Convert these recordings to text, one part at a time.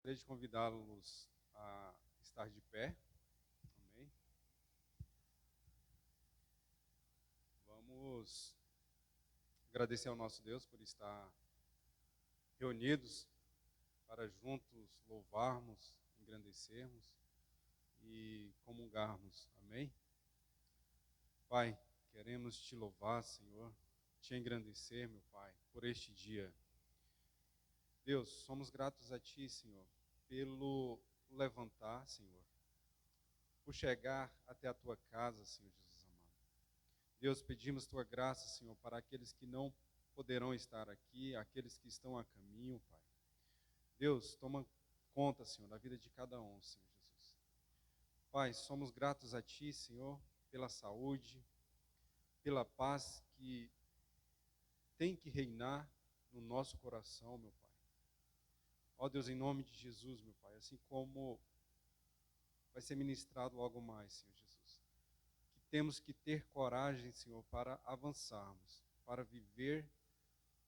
Gostaria de convidá-los a estar de pé. Amém. Vamos agradecer ao nosso Deus por estar reunidos para juntos louvarmos, engrandecermos e comungarmos. Amém. Pai, queremos te louvar, Senhor, te engrandecer, meu Pai, por este dia. Deus, somos gratos a Ti, Senhor, pelo levantar, Senhor, por chegar até a Tua casa, Senhor Jesus amado. Deus, pedimos Tua graça, Senhor, para aqueles que não poderão estar aqui, aqueles que estão a caminho, Pai. Deus, toma conta, Senhor, da vida de cada um, Senhor Jesus. Pai, somos gratos a Ti, Senhor, pela saúde, pela paz que tem que reinar no nosso coração, meu Pai. Ó Deus, em nome de Jesus, meu Pai, assim como vai ser ministrado algo mais, Senhor Jesus, que temos que ter coragem, Senhor, para avançarmos, para viver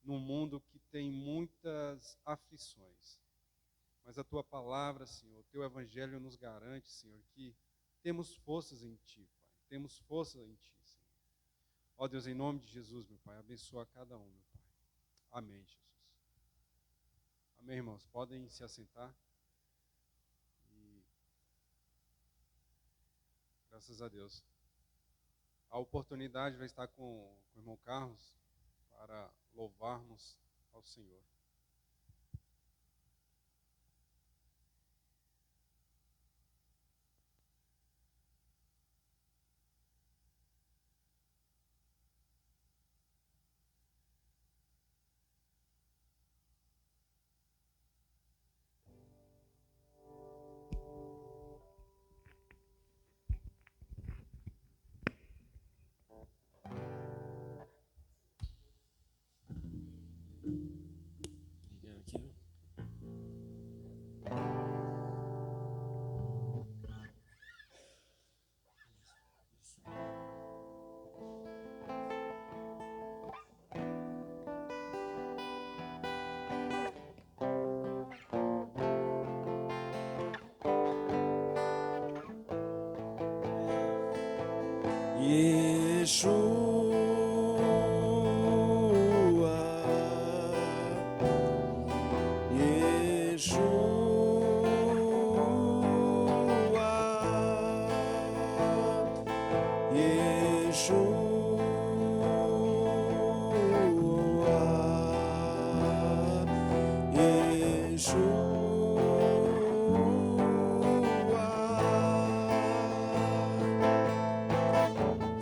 num mundo que tem muitas aflições. Mas a Tua palavra, Senhor, o Teu Evangelho nos garante, Senhor, que temos forças em Ti, Pai, temos força em Ti, Senhor. Ó Deus, em nome de Jesus, meu Pai, abençoa cada um, meu Pai. Amém, Jesus. Amém, irmãos? Podem se assentar. E graças a Deus. A oportunidade vai estar com o irmão Carlos para louvarmos ao Senhor.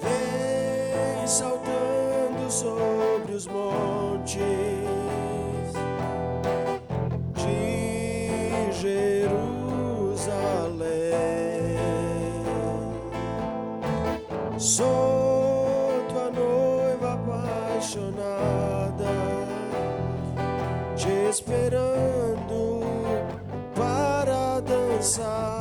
Vem saltando sobre os montes de Jerusalém. Sou tua noiva apaixonada, te esperando para dançar.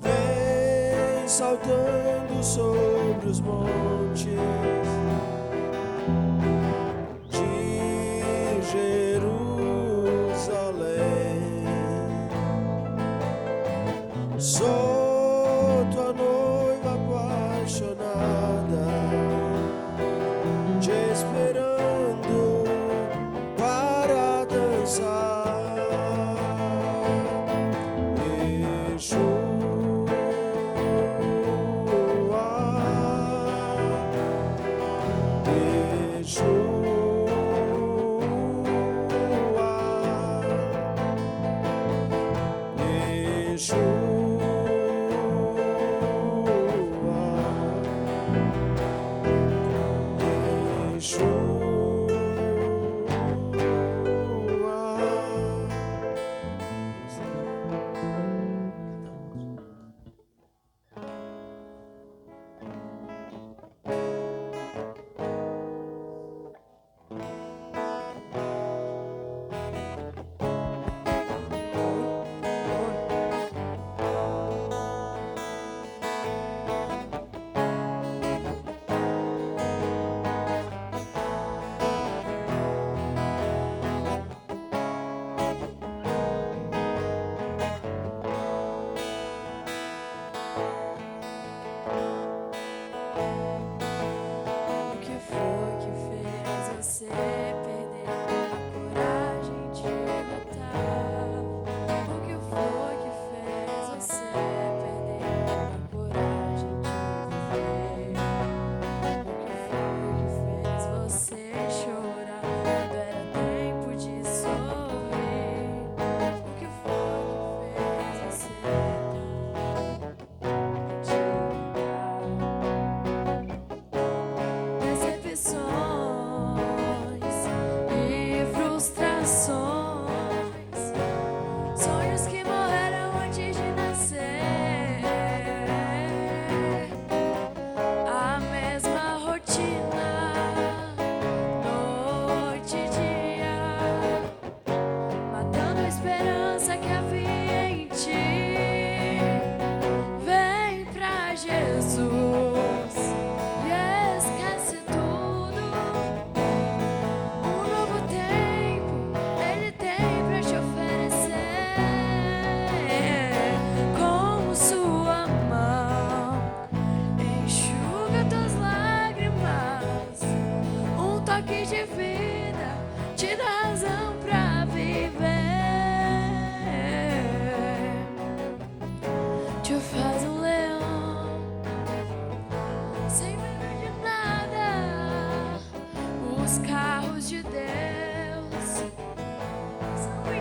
Vem saltando sobre os montes de Jerusalém. Sou tua noiva apaixonada, te esperando para dançar. Yeshua.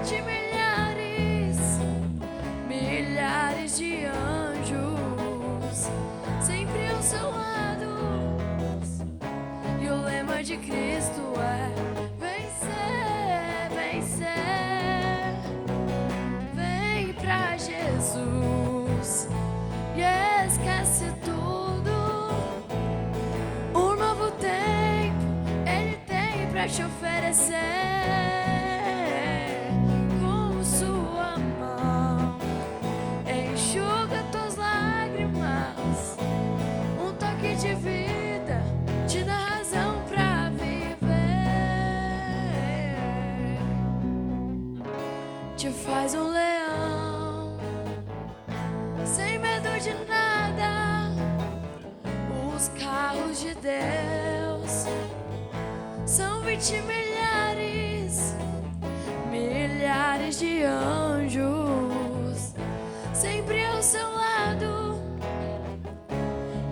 20 milhares, milhares de anjos sempre ao seu lado. E o lema de Cristo é vencer, vencer. Vem pra Jesus e esquece tudo. Um novo tempo Ele tem pra te oferecer. Com sua mão enxuga tuas lágrimas. Um toque de vida te dá razão pra viver. Te faz um leão sem medo de nada. Os carros de Deus são 20 milhares, milhares de anjos sempre ao seu lado.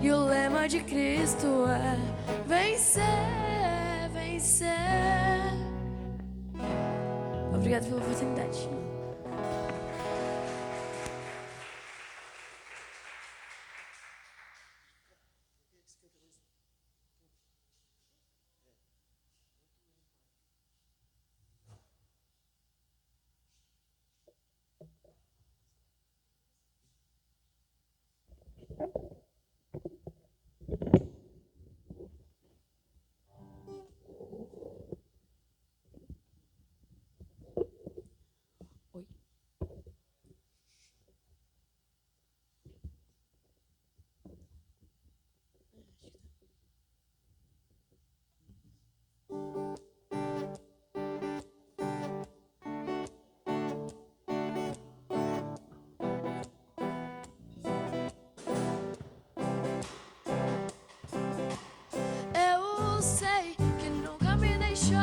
E o lema de Cristo é vencer, vencer. Obrigado pela oportunidade. Eu sei que nunca me deixou.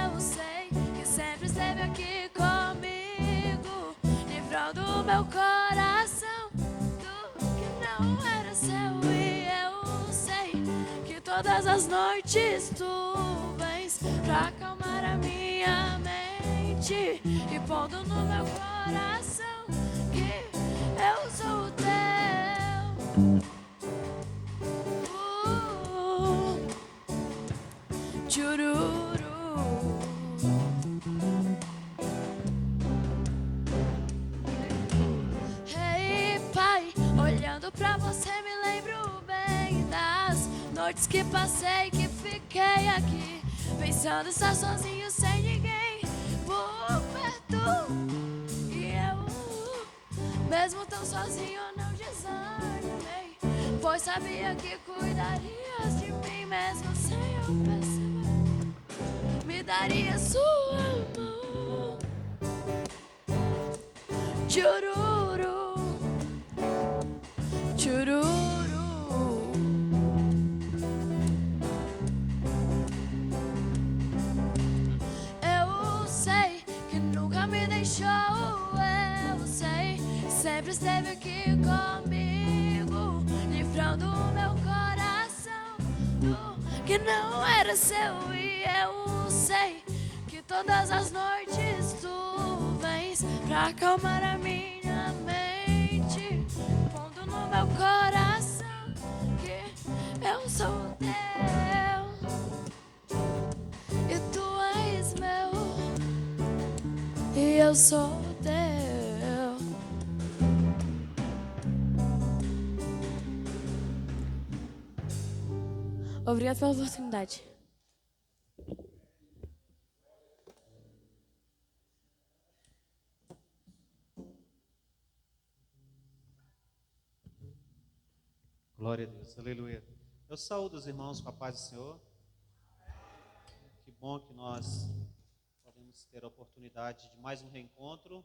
Eu sei que sempre esteve aqui comigo, livrando meu coração do que não era seu. E eu sei que todas as noites tu vens pra acalmar a minha mente e pondo no meu coração que eu sou o teu. Chururu. Hey, pai, olhando pra você me lembro bem das noites que passei, que fiquei aqui pensando estar sozinho sem ninguém por perto. E eu, mesmo tão sozinho, não desanimei, pois sabia que cuidarias de mim mesmo sem eu perceber. Me daria sua mão. Chururu, chururu. Eu sei que nunca me deixou. Eu sei, sempre esteve aqui comigo, livrando o meu coração do que não era seu. E eu sei que todas as noites tu vens pra acalmar a minha mente, pondo no meu coração que eu sou teu e tu és meu e eu sou teu. Obrigado pela oportunidade. Glória a Deus, aleluia. Eu saúdo os irmãos com a paz do Senhor. Que bom que nós podemos ter a oportunidade de mais um reencontro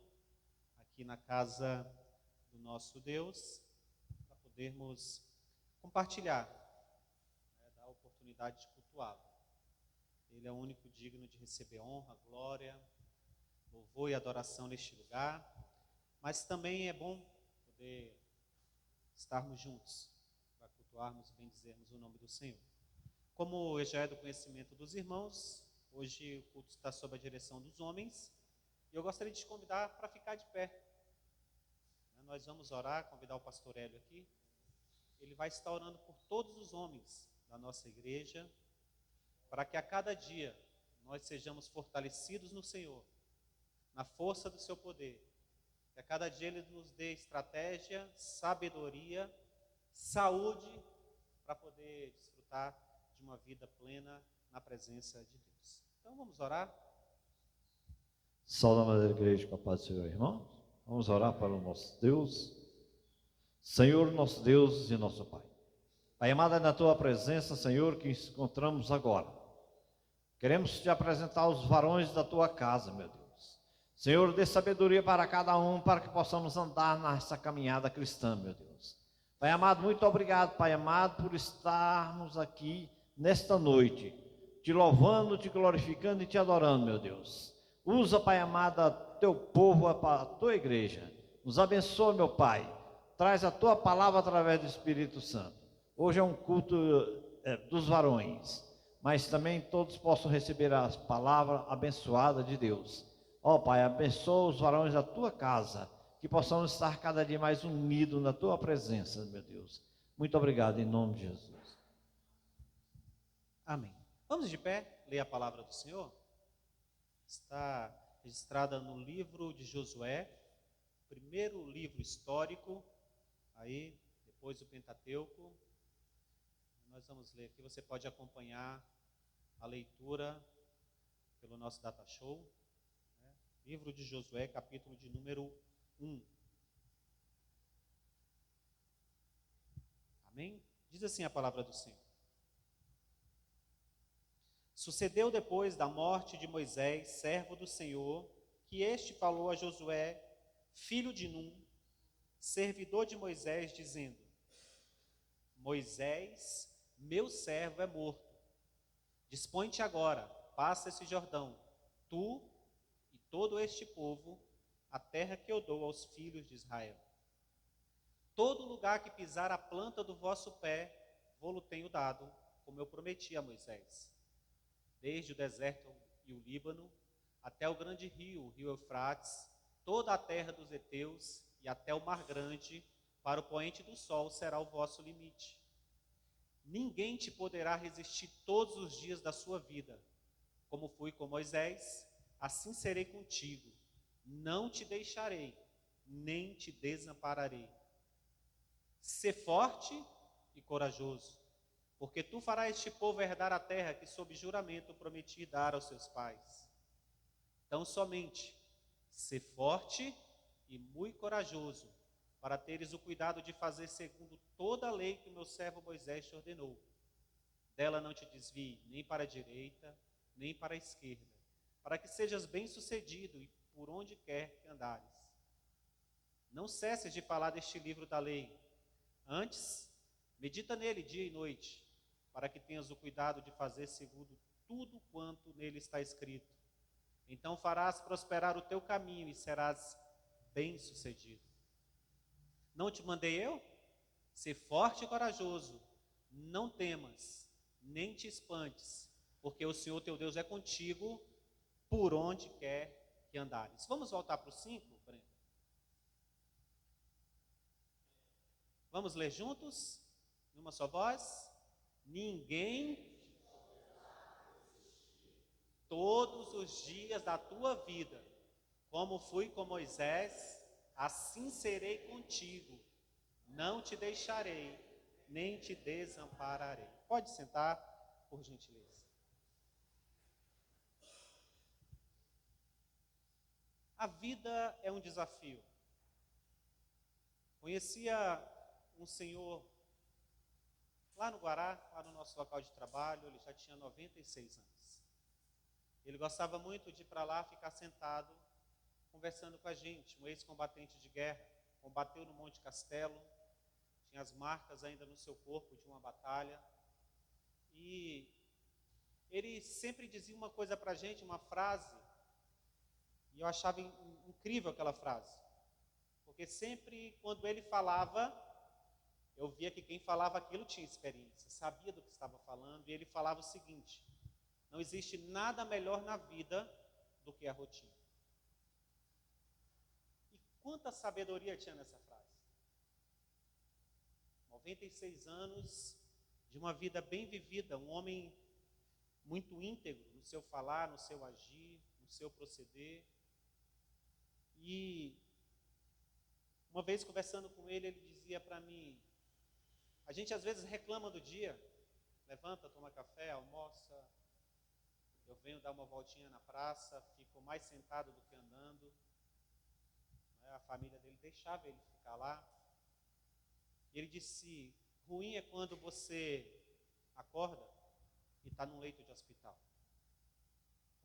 aqui na casa do nosso Deus, para podermos compartilhar, dar a oportunidade de cultuá-lo. Ele é o único digno de receber honra, glória, louvor e adoração neste lugar, mas também é bom poder estarmos juntos, para cultuarmos e bendizermos o nome do Senhor. Como já é do conhecimento dos irmãos, hoje o culto está sob a direção dos homens, E eu gostaria de te convidar para ficar de pé. Nós vamos orar, convidar o pastor Hélio aqui. Ele vai estar orando por todos os homens da nossa igreja, para que a cada dia nós sejamos fortalecidos no Senhor, na força do seu poder. Que a cada dia Ele nos dê estratégia, sabedoria, saúde, para poder desfrutar de uma vida plena na presença de Deus. Então vamos orar. Saudamos a igreja com a paz do Senhor, irmãos. Vamos orar para o nosso Deus. Senhor, nosso Deus e nosso Pai. Pai amado, é na Tua presença, Senhor, que nos encontramos agora. Queremos Te apresentar os varões da Tua casa, meu Deus. Senhor, dê sabedoria para cada um, para que possamos andar nessa caminhada cristã, meu Deus. Pai amado, muito obrigado, Pai amado, por estarmos aqui nesta noite, Te louvando, Te glorificando e Te adorando, meu Deus. Usa, Pai amado, Teu povo, a Tua igreja. Nos abençoa, meu Pai. Traz a Tua palavra através do Espírito Santo. Hoje é um culto dos varões, mas também todos possam receber a palavra abençoada de Deus. Ó Pai, abençoa os varões da Tua casa, que possamos estar cada dia mais unidos na Tua presença, meu Deus. Muito obrigado, em nome de Jesus. Amém. Vamos de pé, ler a palavra do Senhor. Está registrada no livro de Josué, primeiro livro histórico, aí depois do Pentateuco. Nós vamos ler aqui, você pode acompanhar a leitura pelo nosso data show, né? Livro de Josué, capítulo de número 1. Amém? Diz assim a palavra do Senhor. Sucedeu depois da morte de Moisés, servo do Senhor, que este falou a Josué, filho de Num, servidor de Moisés, dizendo: Moisés, meu servo, é morto. Dispõe-te agora, passa esse Jordão, tu e todo este povo, a terra que eu dou aos filhos de Israel. Todo lugar que pisar a planta do vosso pé, vou-lo tenho dado, como eu prometi a Moisés. Desde o deserto e o Líbano, até o grande rio, o rio Eufrates, toda a terra dos heteus e até o mar grande, para o poente do sol será o vosso limite. Ninguém te poderá resistir todos os dias da sua vida. Como fui com Moisés, assim serei contigo. Não te deixarei, nem te desampararei. Sê forte e corajoso, porque tu farás este povo herdar a terra que sob juramento prometi dar aos seus pais. Então somente, sê forte e muito corajoso, para teres o cuidado de fazer segundo toda a lei que o meu servo Moisés te ordenou. Dela não te desvie nem para a direita, nem para a esquerda, para que sejas bem-sucedido e por onde quer que andares. Não cesses de falar deste livro da lei. Antes, medita nele dia e noite, para que tenhas o cuidado de fazer segundo tudo quanto nele está escrito. Então farás prosperar o teu caminho e serás bem-sucedido. Não te mandei eu? Sê forte e corajoso, não temas, nem te espantes, porque o Senhor teu Deus é contigo, por onde quer que andares. Vamos voltar para o 5, Breno? Vamos ler juntos, numa só voz? Ninguém, todos os dias da tua vida, como fui com Moisés, assim serei contigo, não te deixarei, nem te desampararei. Pode sentar, por gentileza. A vida é um desafio. Conhecia um senhor lá no Guará, lá no nosso local de trabalho, ele já tinha 96 anos. Ele gostava muito de ir para lá, ficar sentado, conversando com a gente, um ex-combatente de guerra, combateu no Monte Castelo, tinha as marcas ainda no seu corpo de uma batalha, e ele sempre dizia uma coisa para a gente, uma frase, e eu achava incrível aquela frase, porque sempre quando ele falava, eu via que quem falava aquilo tinha experiência, sabia do que estava falando, e ele falava o seguinte: não existe nada melhor na vida do que a rotina. Quanta sabedoria tinha nessa frase? 96 anos de uma vida bem vivida, um homem muito íntegro no seu falar, no seu agir, no seu proceder. E uma vez conversando com ele, ele dizia para mim, a gente às vezes reclama do dia, levanta, toma café, almoça, eu venho dar uma voltinha na praça, fico mais sentado do que andando. A família dele deixava ele ficar lá. E ele disse, ruim é quando você acorda e está num leito de hospital.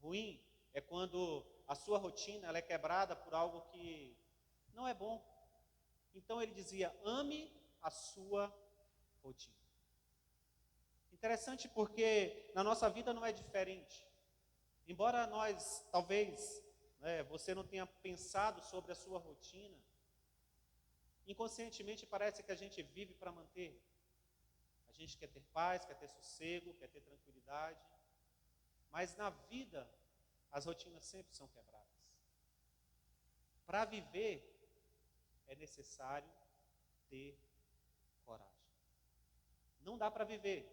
Ruim é quando a sua rotina ela é quebrada por algo que não é bom. Então ele dizia, ame a sua rotina. Interessante porque na nossa vida não é diferente. Embora nós, talvez, você não tenha pensado sobre a sua rotina, inconscientemente parece que a gente vive para manter. A gente quer ter paz, quer ter sossego, quer ter tranquilidade. Mas na vida, as rotinas sempre são quebradas. Para viver, é necessário ter coragem. Não dá para viver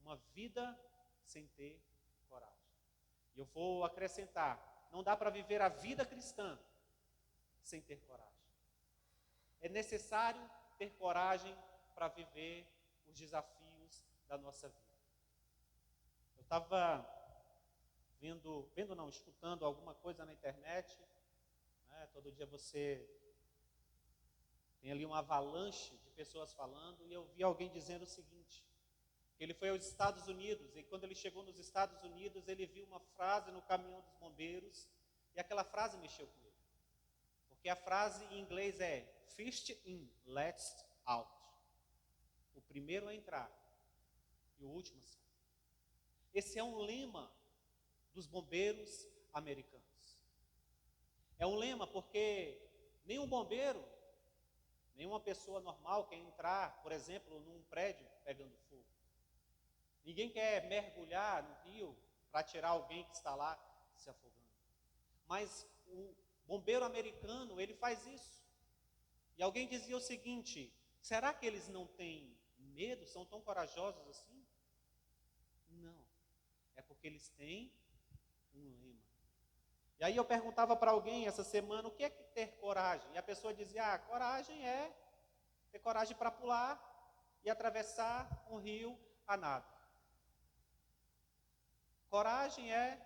uma vida sem ter coragem. E eu vou acrescentar, não dá para viver a vida cristã sem ter coragem. É necessário ter coragem para viver os desafios da nossa vida. Eu estava escutando alguma coisa na internet, né? Todo dia você tem ali uma avalanche de pessoas falando, e eu vi alguém dizendo o seguinte, que ele foi aos Estados Unidos, e quando ele chegou nos Estados Unidos, ele viu uma frase no caminhão dos bombeiros, e aquela frase mexeu com ele. Porque a frase em inglês é, first in, last out. O primeiro a entrar e o último a sair. Esse é um lema dos bombeiros americanos. É um lema porque nenhum bombeiro, nenhuma pessoa normal quer entrar, por exemplo, num prédio pegando fogo. Ninguém quer mergulhar no rio para tirar alguém que está lá se afogando. Mas o bombeiro americano, ele faz isso. E alguém dizia o seguinte, será que eles não têm medo, são tão corajosos assim? Não. É porque eles têm um lema. E aí eu perguntava para alguém essa semana, o que é ter coragem? E a pessoa dizia, coragem é ter coragem para pular e atravessar um rio a nado. Coragem é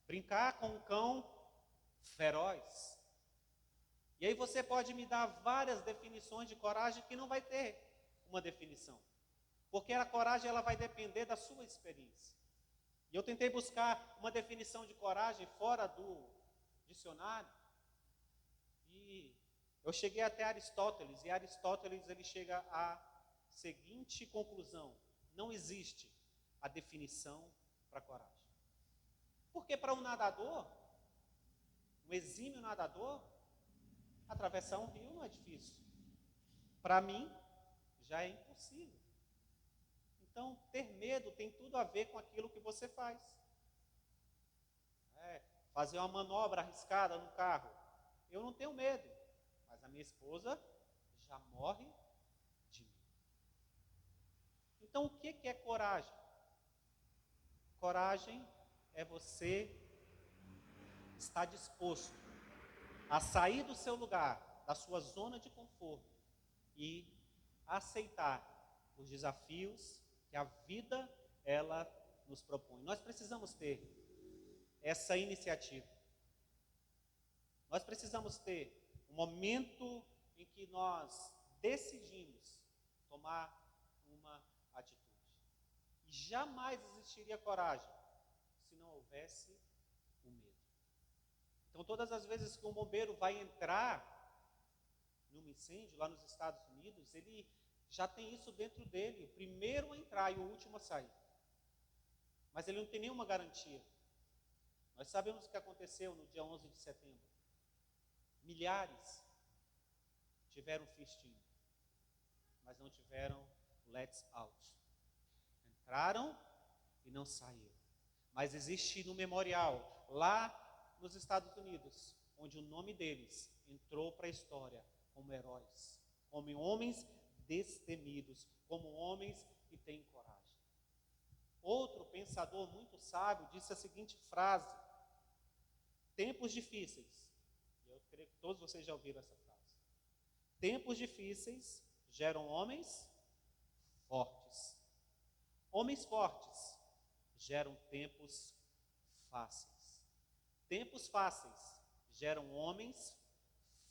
brincar com um cão feroz. E aí você pode me dar várias definições de coragem que não vai ter uma definição. Porque a coragem ela vai depender da sua experiência. E eu tentei buscar uma definição de coragem fora do dicionário. E eu cheguei até Aristóteles. E Aristóteles ele chega à seguinte conclusão. Não existe a definição para coragem. Porque para um nadador, um exímio nadador, atravessar um rio não é difícil. Para mim, já é impossível. Então, ter medo tem tudo a ver com aquilo que você faz. Fazer uma manobra arriscada no carro. Eu não tenho medo, mas a minha esposa já morre de medo. Então, o que é coragem? Coragem é você estar disposto a sair do seu lugar, da sua zona de conforto e aceitar os desafios que a vida ela nos propõe. Nós precisamos ter essa iniciativa. Nós precisamos ter um momento em que nós decidimos tomar uma atitude. E jamais existiria coragem se não houvesse o medo. Então, todas as vezes que um bombeiro vai entrar num incêndio lá nos Estados Unidos, ele já tem isso dentro dele, o primeiro a entrar e o último a sair. Mas ele não tem nenhuma garantia. Nós sabemos o que aconteceu no dia 11 de setembro. Milhares tiveram fisting, mas não tiveram let's out. Entraram e não saíram. Mas existe no memorial, lá nos Estados Unidos, onde o nome deles entrou para a história como heróis, como homens destemidos, como homens que têm coragem. Outro pensador muito sábio disse a seguinte frase: tempos difíceis, e eu creio que todos vocês já ouviram essa frase, tempos difíceis geram homens fortes. Homens fortes geram tempos fáceis. Tempos fáceis geram homens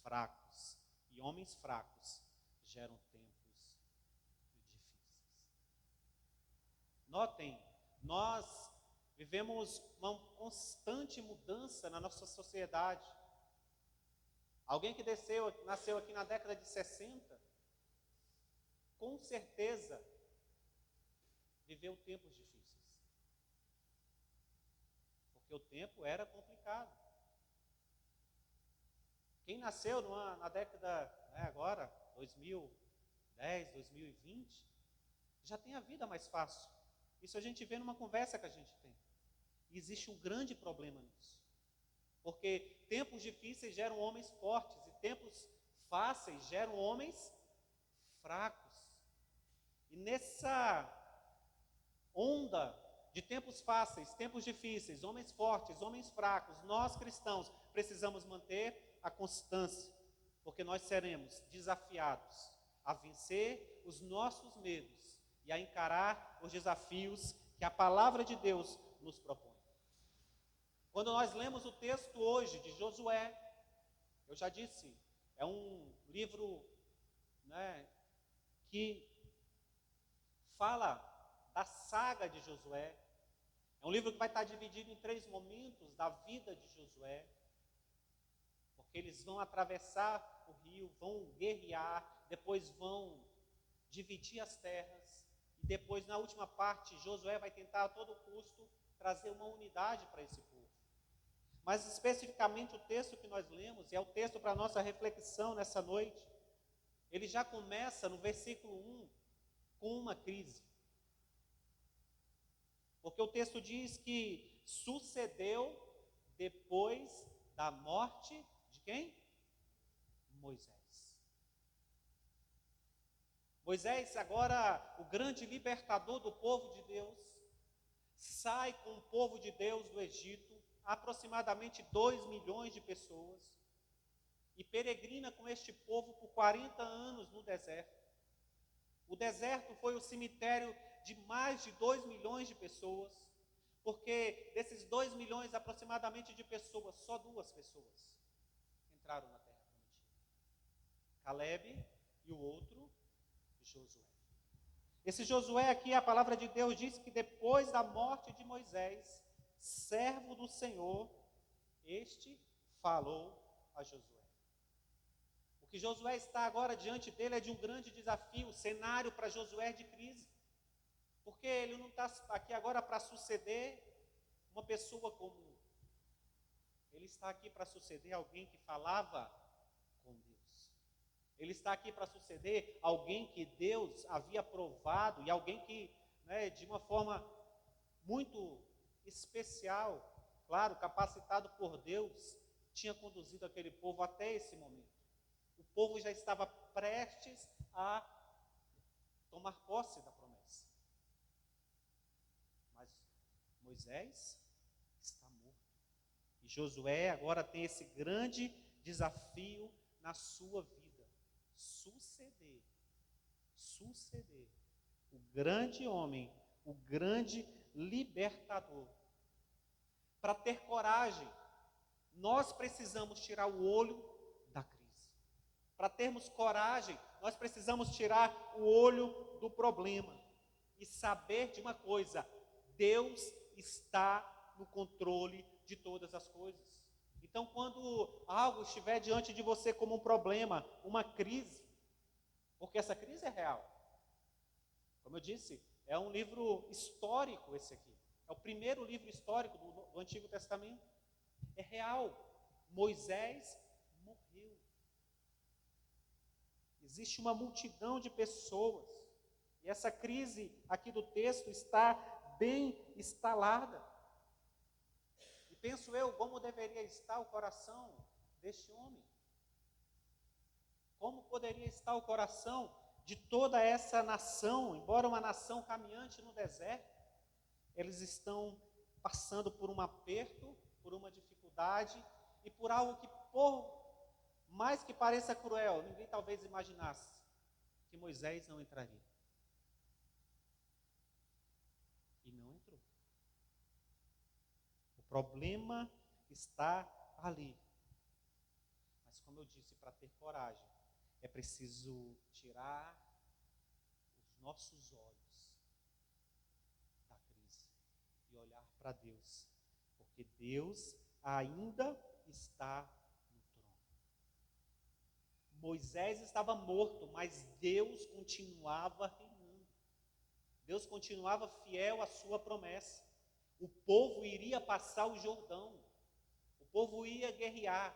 fracos. E homens fracos geram tempos difíceis. Notem, nós vivemos uma constante mudança na nossa sociedade. Alguém que nasceu aqui na década de 60, com certeza viveu tempos difíceis. Porque o tempo era complicado. Quem nasceu na década, agora, 2010, 2020, já tem a vida mais fácil. Isso a gente vê numa conversa que a gente tem. E existe um grande problema nisso. Porque tempos difíceis geram homens fortes e tempos fáceis geram homens fracos. E nessa onda de tempos fáceis, tempos difíceis, homens fortes, homens fracos, nós cristãos precisamos manter a constância, porque nós seremos desafiados a vencer os nossos medos e a encarar os desafios que a palavra de Deus nos propõe. Quando nós lemos o texto hoje de Josué, eu já disse, é um livro, que fala da saga de Josué. É um livro que vai estar dividido em 3 momentos da vida de Josué, porque eles vão atravessar o rio, vão guerrear, depois vão dividir as terras, e depois, na última parte, Josué vai tentar a todo custo trazer uma unidade para esse povo. Mas especificamente o texto que nós lemos, e é o texto para a nossa reflexão nessa noite, ele já começa no versículo 1 com uma crise. Porque o texto diz que sucedeu depois da morte de quem? Moisés. Moisés, agora o grande libertador do povo de Deus, sai com o povo de Deus do Egito, aproximadamente 2 milhões de pessoas, e peregrina com este povo por 40 anos no deserto. O deserto foi o cemitério de mais de 2 milhões de pessoas, porque desses 2 milhões aproximadamente de pessoas, só 2 pessoas entraram na terra prometida. Caleb e o outro, Josué. Esse Josué aqui, a palavra de Deus diz que depois da morte de Moisés, servo do Senhor, este falou a Josué. O que Josué está agora diante dele é de um grande desafio, cenário para Josué de crise. Porque ele não está aqui agora para suceder uma pessoa comum. Ele está aqui para suceder alguém que falava com Deus. Ele está aqui para suceder alguém que Deus havia provado e alguém que, de uma forma muito especial, claro, capacitado por Deus, tinha conduzido aquele povo até esse momento. O povo já estava prestes a tomar posse da promessa. Mas Moisés está morto. E Josué agora tem esse grande desafio na sua vida. Suceder. O grande homem, o grande libertador. Para ter coragem, nós precisamos tirar o olho da crise. Para termos coragem, nós precisamos tirar o olho do problema e saber de uma coisa: Deus está no controle de todas as coisas. Então, quando algo estiver diante de você como um problema, uma crise, porque essa crise é real. Como eu disse, é um livro histórico esse aqui. É o primeiro livro histórico do Antigo Testamento. É real. Moisés morreu. Existe uma multidão de pessoas. E essa crise aqui do texto está bem instalada. E penso eu, como deveria estar o coração deste homem? Como poderia estar o coração de toda essa nação, embora uma nação caminhante no deserto? Eles estão passando por um aperto, por uma dificuldade e por algo que, por mais que pareça cruel, ninguém talvez imaginasse que Moisés não entraria. E não entrou. O problema está ali. Mas como eu disse, para ter coragem, é preciso tirar os nossos olhos da crise e olhar para Deus, porque Deus ainda está no trono. Moisés estava morto, mas Deus continuava reinando. Deus continuava fiel à sua promessa. O povo iria passar o Jordão, o povo ia guerrear,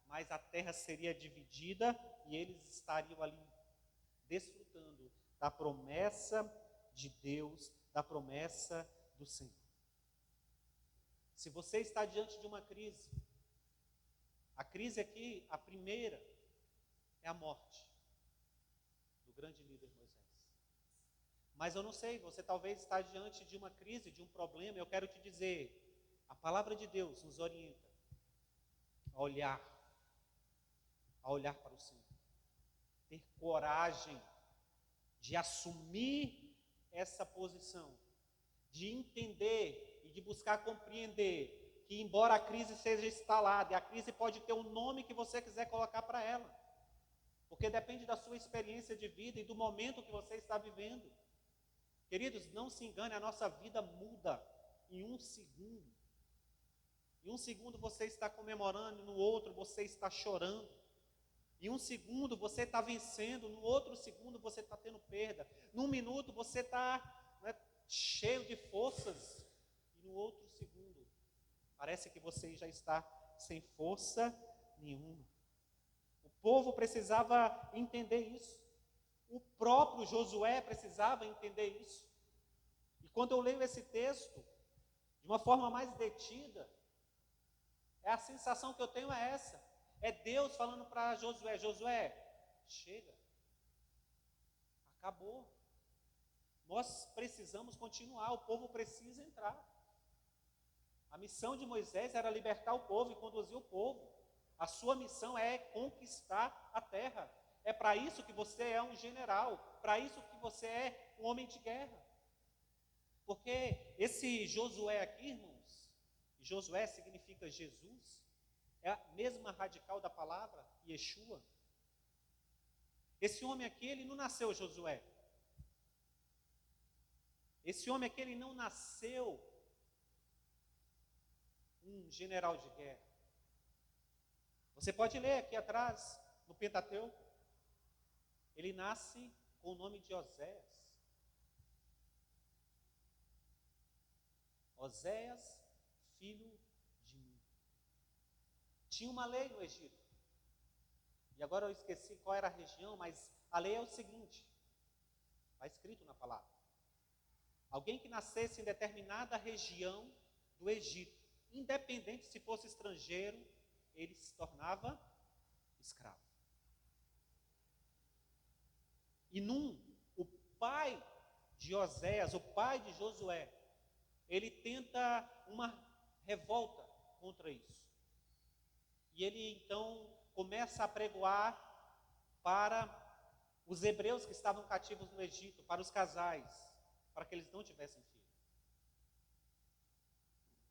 mas a terra seria dividida e eles estariam ali desfrutando da promessa de Deus, da promessa do Senhor. Se você está diante de uma crise, a crise aqui, a primeira, é a morte do grande líder Moisés. Mas eu não sei, você talvez está diante de uma crise, de um problema. Eu quero te dizer, a palavra de Deus nos orienta a olhar para o Senhor, ter coragem de assumir essa posição, de entender e de buscar compreender que, embora a crise seja instalada, e a crise pode ter o nome que você quiser colocar para ela, porque depende da sua experiência de vida e do momento que você está vivendo. Queridos, não se engane, a nossa vida muda em um segundo. Em um segundo você está comemorando, no outro você está chorando. Em um segundo você está vencendo, no outro segundo você está tendo perda. Num minuto você está cheio de forças, e no outro segundo parece que você já está sem força nenhuma. O povo precisava entender isso. O próprio Josué precisava entender isso. E quando eu leio esse texto, de uma forma mais detida, a sensação que eu tenho é essa. É Deus falando para Josué: Josué, chega. Acabou. Nós precisamos continuar, o povo precisa entrar. A missão de Moisés era libertar o povo e conduzir o povo. A sua missão é conquistar a terra. É para isso que você é um general, para isso que você é um homem de guerra. Porque esse Josué aqui, irmãos, Josué significa Jesus, é a mesma radical da palavra, Yeshua. Esse homem aqui, ele não nasceu Josué. Esse homem aqui, ele não nasceu um general de guerra. Você pode ler aqui atrás, no Pentateuco, ele nasce com o nome de Oséias. Oséias, filho de mim. Tinha uma lei no Egito. E agora eu esqueci qual era a região, mas a lei é o seguinte, está escrito na palavra. Alguém que nascesse em determinada região do Egito, independente se fosse estrangeiro, ele se tornava escravo. E o pai de Oséias, o pai de Josué, ele tenta uma revolta contra isso. E ele então começa a pregoar para os hebreus que estavam cativos no Egito, para os casais, para que eles não tivessem filho.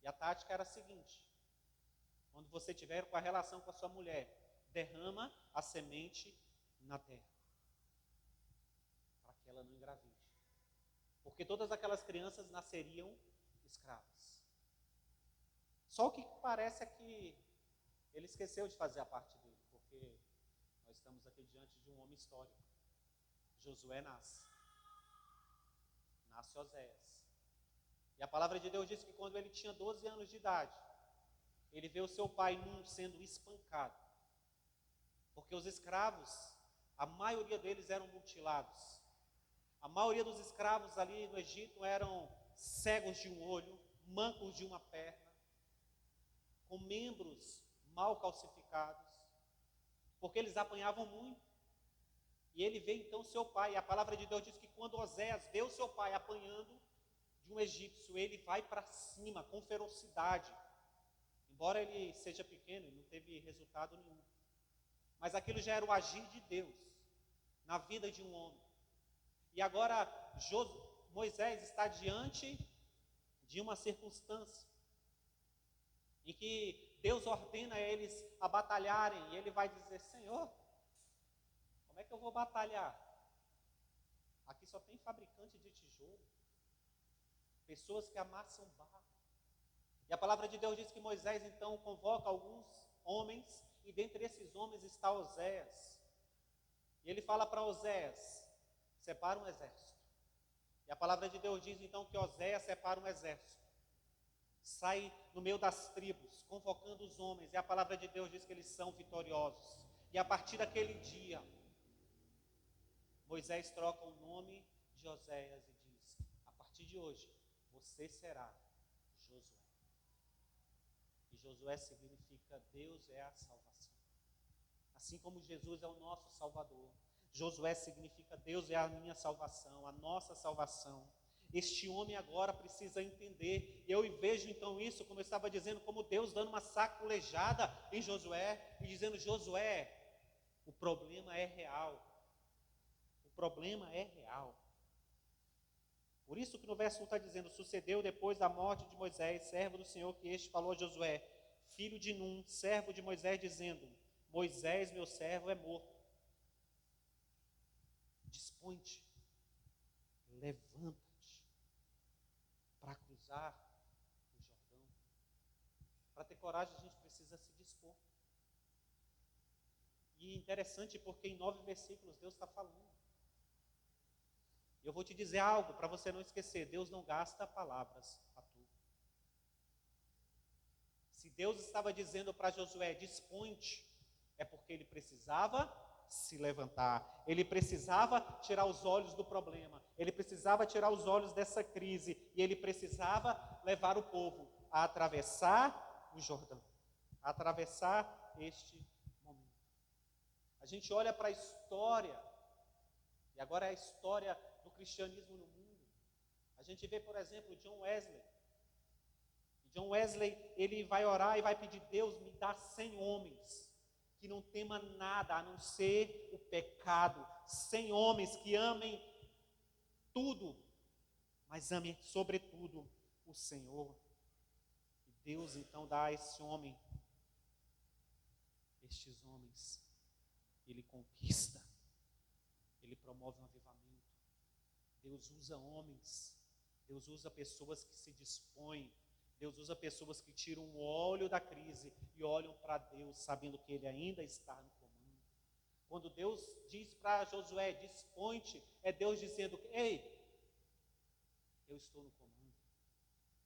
E a tática era a seguinte: quando você tiver com a relação com a sua mulher, derrama a semente na terra, para que ela não engravide. Porque todas aquelas crianças nasceriam escravas. Só o que parece é que ele esqueceu de fazer a parte dele, porque nós estamos aqui diante de um homem histórico. Josué nasce Oséias. E a palavra de Deus diz que quando ele tinha 12 anos de idade, ele vê o seu pai sendo espancado. Porque os escravos, a maioria deles eram mutilados. A maioria dos escravos ali no Egito eram cegos de um olho, mancos de uma perna, com membros mal calcificados, porque eles apanhavam muito. E ele vê então seu pai, e a palavra de Deus diz que quando Oséias vê o seu pai apanhando de um egípcio, ele vai para cima com ferocidade. Embora ele seja pequeno, não teve resultado nenhum. Mas aquilo já era o agir de Deus na vida de um homem. E agora Moisés está diante de uma circunstância em que Deus ordena eles a batalharem, e ele vai dizer: Senhor, como é que eu vou batalhar? Aqui só tem fabricante de tijolo, pessoas que amassam barro. E a palavra de Deus diz que Moisés então convoca alguns homens, e dentre esses homens está Oséias. E ele fala para Oséias: separa um exército. E a palavra de Deus diz então que Oséias separa um exército, sai no meio das tribos, convocando os homens, e a palavra de Deus diz que eles são vitoriosos. E a partir daquele dia, Moisés troca o nome de Oséias e diz: a partir de hoje, você será Josué. E Josué significa Deus é a salvação. Assim como Jesus é o nosso Salvador, Josué significa Deus é a minha salvação, a nossa salvação. Este homem agora precisa entender, eu vejo então isso, como eu estava dizendo, como Deus dando uma sacolejada em Josué, e dizendo: Josué, o problema é real. O problema é real. Por isso que no verso 1 está dizendo: sucedeu depois da morte de Moisés, servo do Senhor, que este falou a Josué, filho de Num, servo de Moisés, dizendo: Moisés, meu servo, é morto. Dispõe-te, levanta-te para cruzar o Jordão. Para ter coragem, a gente precisa se dispor. E interessante porque em 9 versículos Deus está falando. Eu vou te dizer algo para você não esquecer: Deus não gasta palavras à toa. Se Deus estava dizendo para Josué: dispõe-te, é porque ele precisava se levantar, ele precisava tirar os olhos do problema, ele precisava tirar os olhos dessa crise, e ele precisava levar o povo a atravessar o Jordão, a atravessar este momento. A gente olha para a história, e agora é a história do cristianismo no mundo. A gente vê, por exemplo, John Wesley. John Wesley, ele vai orar e vai pedir: Deus, me dá 100 homens que não tema nada a não ser o pecado, 100 homens que amem tudo, mas amem sobretudo o Senhor. E Deus então dá a esse homem, estes homens, ele conquista, ele promove um avivamento. Deus usa homens, Deus usa pessoas que se dispõem, Deus usa pessoas que tiram o óleo da crise e olham para Deus, sabendo que Ele ainda está no comando. Quando Deus diz para Josué: dispõe-te, é Deus dizendo: ei, eu estou no comando.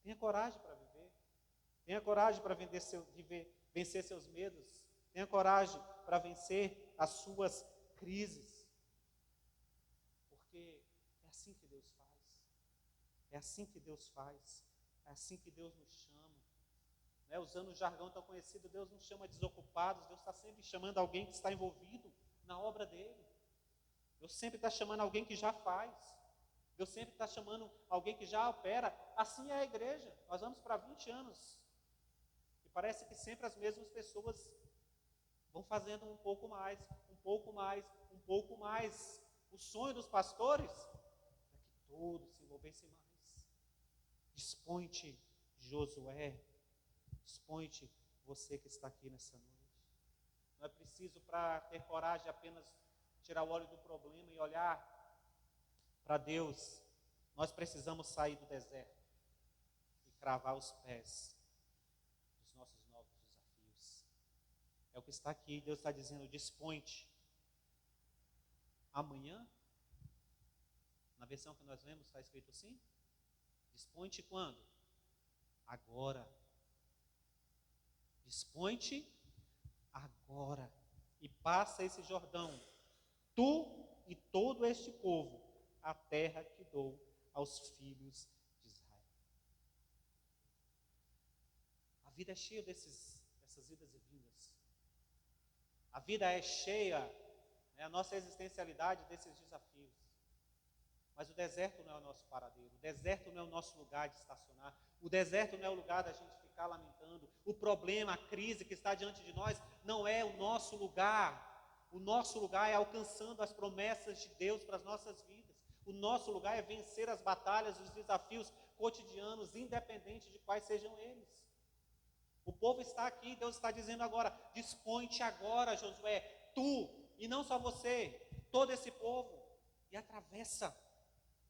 Tenha coragem para viver, tenha coragem para vencer seus medos, tenha coragem para vencer as suas crises. Porque é assim que Deus faz, é assim que Deus faz. É assim que Deus nos chama. Usando o jargão tão conhecido, Deus nos chama desocupados. Deus está sempre chamando alguém que está envolvido na obra dele. Deus sempre está chamando alguém que já faz. Deus sempre está chamando alguém que já opera. Assim é a igreja. Nós vamos para 20 anos. E parece que sempre as mesmas pessoas vão fazendo um pouco mais, um pouco mais, um pouco mais. O sonho dos pastores é que todos se envolvessem mais. Dispõe-te, Josué, dispõe-te, você que está aqui nessa noite. Não é preciso, para ter coragem, apenas tirar o óleo do problema e olhar para Deus. Nós precisamos sair do deserto e cravar os pés dos nossos novos desafios. É o que está aqui, Deus está dizendo: dispõe-te. Amanhã, na versão que nós lemos, está escrito assim: dispõe-te quando? Agora. Dispõe-te agora. E passa esse Jordão, tu e todo este povo, a terra que dou aos filhos de Israel. A vida é cheia dessas idas e vindas. A vida é cheia, né, a nossa existencialidade desses desafios. Mas o deserto não é o nosso paradeiro, o deserto não é o nosso lugar de estacionar, o deserto não é o lugar da gente ficar lamentando, o problema, a crise que está diante de nós não é o nosso lugar. O nosso lugar é alcançando as promessas de Deus para as nossas vidas. O nosso lugar é vencer as batalhas, os desafios cotidianos, independente de quais sejam eles. O povo está aqui, Deus está dizendo agora, dispõe-te agora, Josué, tu, e não só você, todo esse povo, e atravessa,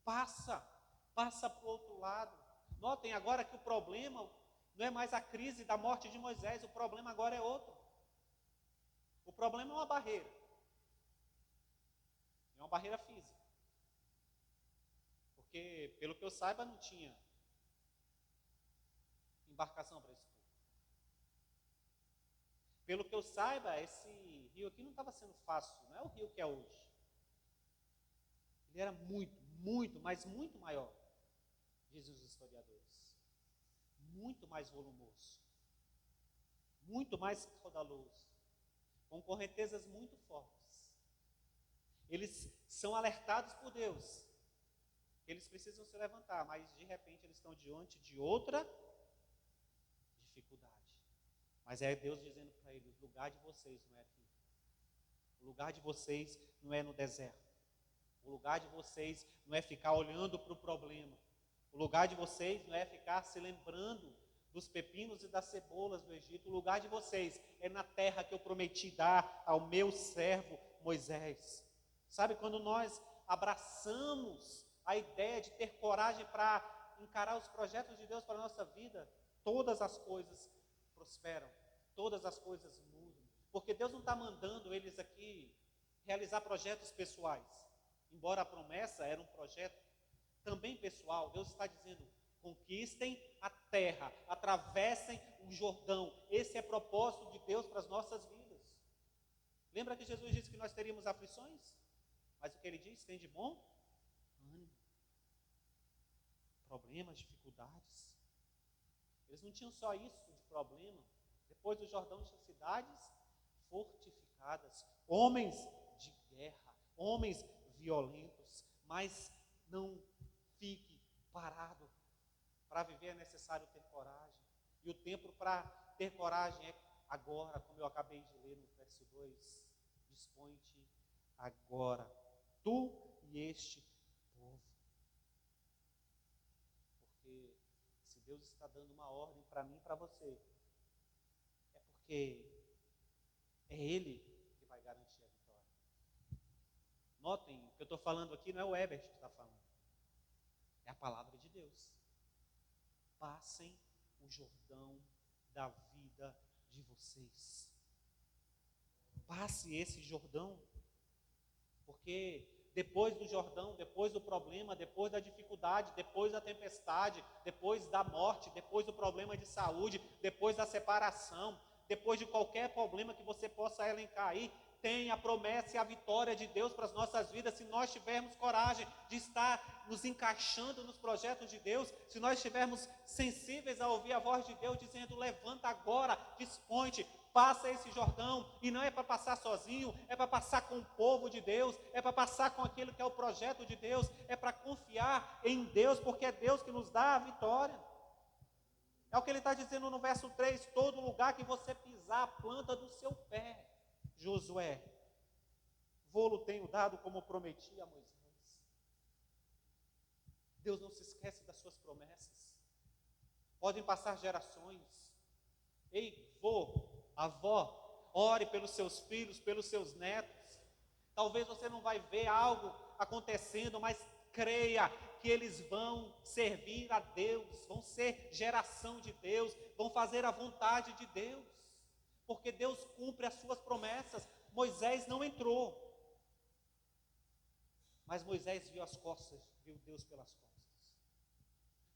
passa para o outro lado. Notem agora que o problema não é mais a crise da morte de Moisés, o problema agora é outro. O problema é uma barreira. É uma barreira física. Porque, pelo que eu saiba, não tinha embarcação para esse povo. Pelo que eu saiba, esse rio aqui não estava sendo fácil, não é o rio que é hoje. Ele era muito, mas muito maior, dizem os historiadores. Muito mais volumoso. Muito mais caudaloso. Com correntezas muito fortes. Eles são alertados por Deus. Eles precisam se levantar, mas de repente eles estão diante de outra dificuldade. Mas é Deus dizendo para eles, o lugar de vocês não é aqui. O lugar de vocês não é no deserto. O lugar de vocês não é ficar olhando para o problema. O lugar de vocês não é ficar se lembrando dos pepinos e das cebolas do Egito. O lugar de vocês é na terra que eu prometi dar ao meu servo Moisés. Sabe, quando nós abraçamos a ideia de ter coragem para encarar os projetos de Deus para a nossa vida, todas as coisas prosperam, todas as coisas mudam. Porque Deus não está mandando eles aqui realizar projetos pessoais. Embora a promessa era um projeto também pessoal, Deus está dizendo, conquistem a terra, atravessem o Jordão. Esse é o propósito de Deus para as nossas vidas. Lembra que Jesus disse que nós teríamos aflições? Mas o que ele diz? Tem de bom ânimo. Problemas, dificuldades. Eles não tinham só isso de problema. Depois do Jordão tinham cidades fortificadas, homens de guerra, homens violentos. Mas não fique parado. Para viver é necessário ter coragem. E o tempo para ter coragem é agora, como eu acabei de ler no verso 2. Dispõe-te agora, tu e este povo. Porque se Deus está dando uma ordem para mim e para você, é porque é Ele que vai garantir a vitória. Notem, o que eu estou falando aqui não é o Herbert que está falando. É a palavra de Deus. Passem o Jordão da vida de vocês. Passe esse Jordão. Porque depois do Jordão, depois do problema, depois da dificuldade, depois da tempestade, depois da morte, depois do problema de saúde, depois da separação, depois de qualquer problema que você possa elencar aí, tem a promessa e a vitória de Deus para as nossas vidas, se nós tivermos coragem de estar nos encaixando nos projetos de Deus, se nós estivermos sensíveis a ouvir a voz de Deus dizendo, levanta agora, dispõe-te, passa esse Jordão, e não é para passar sozinho, é para passar com o povo de Deus, é para passar com aquilo que é o projeto de Deus, é para confiar em Deus, porque é Deus que nos dá a vitória. É o que ele está dizendo no verso 3, todo lugar que você pisar a planta do seu pé, Josué, vou-lo tenho dado como prometi a Moisés. Deus não se esquece das suas promessas. Podem passar gerações. Ei, vô, avó, ore pelos seus filhos, pelos seus netos. Talvez você não vai ver algo acontecendo, mas creia que eles vão servir a Deus, vão ser geração de Deus, vão fazer a vontade de Deus. Porque Deus cumpre as suas promessas. Moisés não entrou, mas Moisés viu as costas, viu Deus pelas costas.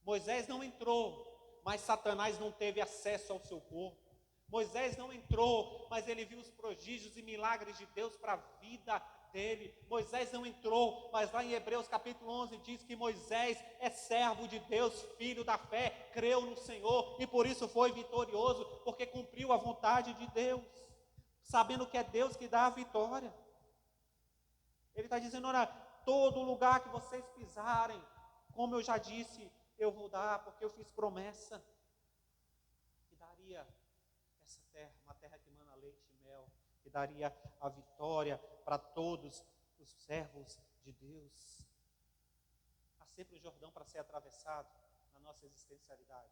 Moisés não entrou, mas Satanás não teve acesso ao seu corpo. Moisés não entrou, mas ele viu os prodígios e milagres de Deus para a vida dele. Moisés não entrou, mas lá em Hebreus capítulo 11 diz que Moisés é servo de Deus, filho da fé, creu no Senhor e por isso foi vitorioso, porque cumpriu a vontade de Deus. sabendo que é Deus que dá a vitória. Ele está dizendo, olha, todo lugar que vocês pisarem, como eu já disse, eu vou dar, porque eu fiz promessa que daria essa terra, uma terra que mana leite e mel, que daria a vitória para todos os servos de Deus. Há sempre um Jordão para ser atravessado na nossa existencialidade.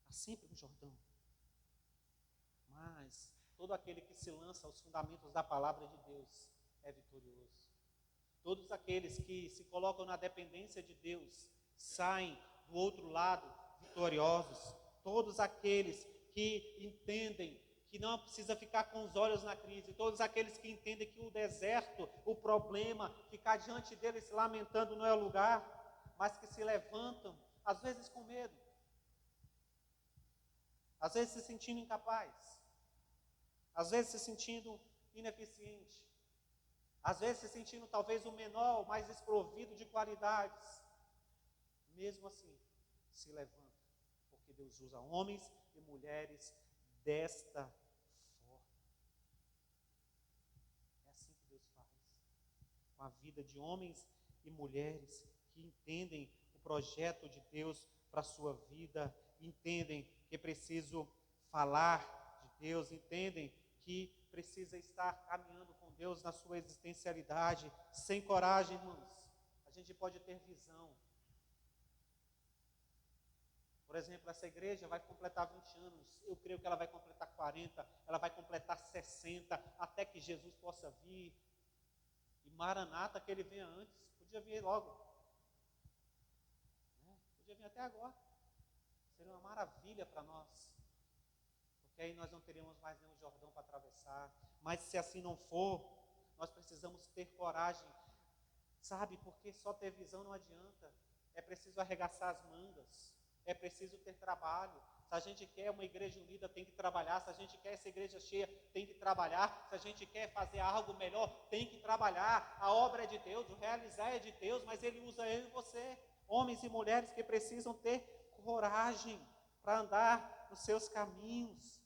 Há sempre um Jordão. Mas todo aquele que se lança aos fundamentos da palavra de Deus é vitorioso. Todos aqueles que se colocam na dependência de Deus saem do outro lado vitoriosos. Todos aqueles que entendem que não precisa ficar com os olhos na crise, todos aqueles que entendem que o deserto, o problema, ficar diante deles se lamentando não é o lugar, mas que se levantam, às vezes com medo, às vezes se sentindo incapaz, às vezes se sentindo ineficiente, às vezes se sentindo talvez o menor, o mais desprovido de qualidades. Mesmo assim, se levanta, porque Deus usa homens e mulheres desta forma. É assim que Deus faz, com a vida de homens e mulheres que entendem o projeto de Deus para a sua vida, entendem que é preciso falar de Deus, entendem que precisa estar caminhando com Deus na sua existencialidade. Sem coragem, irmãos, a gente pode ter visão. Por exemplo, essa igreja vai completar 20 anos, eu creio que ela vai completar 40, ela vai completar 60, até que Jesus possa vir. E Maranata, que ele venha antes, podia vir logo. Podia vir até agora. Seria uma maravilha para nós. Porque aí nós não teríamos mais nenhum Jordão para atravessar. Mas se assim não for, nós precisamos ter coragem. Sabe, porque só ter visão não adianta. É preciso arregaçar as mangas. É preciso ter trabalho. Se a gente quer uma igreja unida, tem que trabalhar. Se a gente quer essa igreja cheia, tem que trabalhar. Se a gente quer fazer algo melhor, tem que trabalhar. A obra é de Deus, o realizar é de Deus, mas Ele usa eu e você, homens e mulheres que precisam ter coragem para andar nos seus caminhos,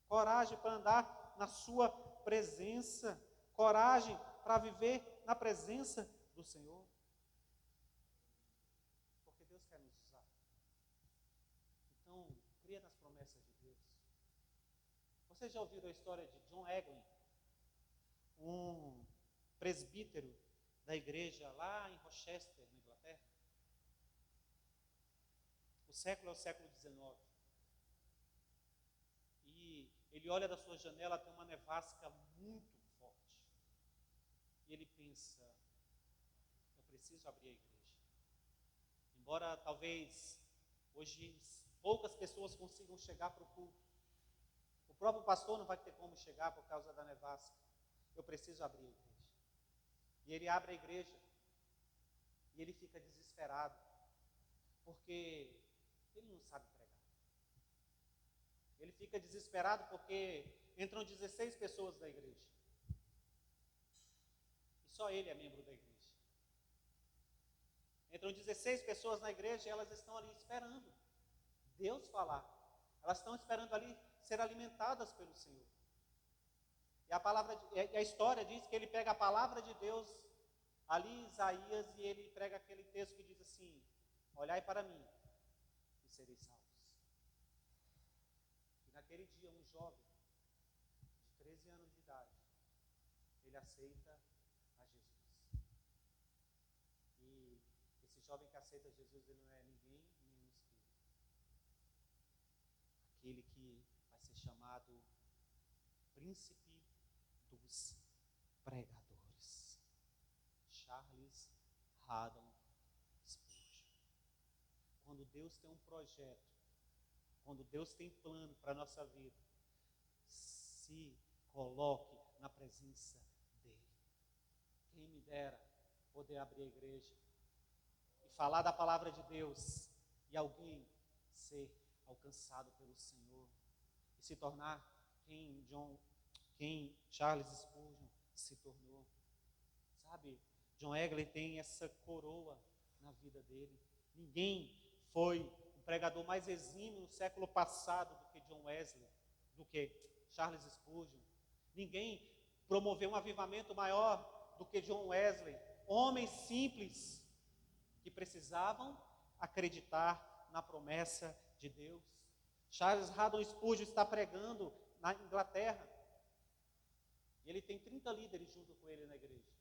coragem para andar na sua presença, coragem para viver na presença do Senhor. Porque Deus quer nos usar. Então, cria nas promessas de Deus. Vocês já ouviram a história de John Wesley, um presbítero da igreja lá em Rochester, na Inglaterra? O século é o século XIX. E ele olha da sua janela, tem uma nevasca muito forte. E ele pensa, eu preciso abrir a igreja. Embora talvez hoje poucas pessoas consigam chegar para o culto. O próprio pastor não vai ter como chegar por causa da nevasca. Eu preciso abrir a igreja. E ele abre a igreja. E ele fica desesperado. Porque ele não sabe pregar. Ele fica desesperado porque entram 16 pessoas da igreja. E só ele é membro da igreja. Entram 16 pessoas na igreja e elas estão ali esperando Deus falar. Elas estão esperando ali ser alimentadas pelo Senhor. E a história diz que ele pega a palavra de Deus ali em Isaías e ele prega aquele texto que diz assim: olhai para mim e sereis salvos. E naquele dia um jovem de 13 anos de idade, ele aceita a Jesus. E esse jovem que aceita Jesus, ele não é ninguém menos que aquele que vai ser chamado príncipe dos pregadores, Charles Haddon Spurgeon. Quando Deus tem um projeto, quando Deus tem plano para a nossa vida, se coloque na presença dEle. Quem me dera poder abrir a igreja e falar da palavra de Deus e alguém ser alcançado pelo Senhor e se tornar quem Charles Spurgeon se tornou. Sabe, John Wesley tem essa coroa na vida dele. Ninguém foi um pregador mais exímio no século passado do que John Wesley, do que Charles Spurgeon. Ninguém promoveu um avivamento maior do que John Wesley. Homens simples que precisavam acreditar na promessa de Deus. Charles Haddon Spurgeon está pregando na Inglaterra. E ele tem 30 líderes junto com ele na igreja.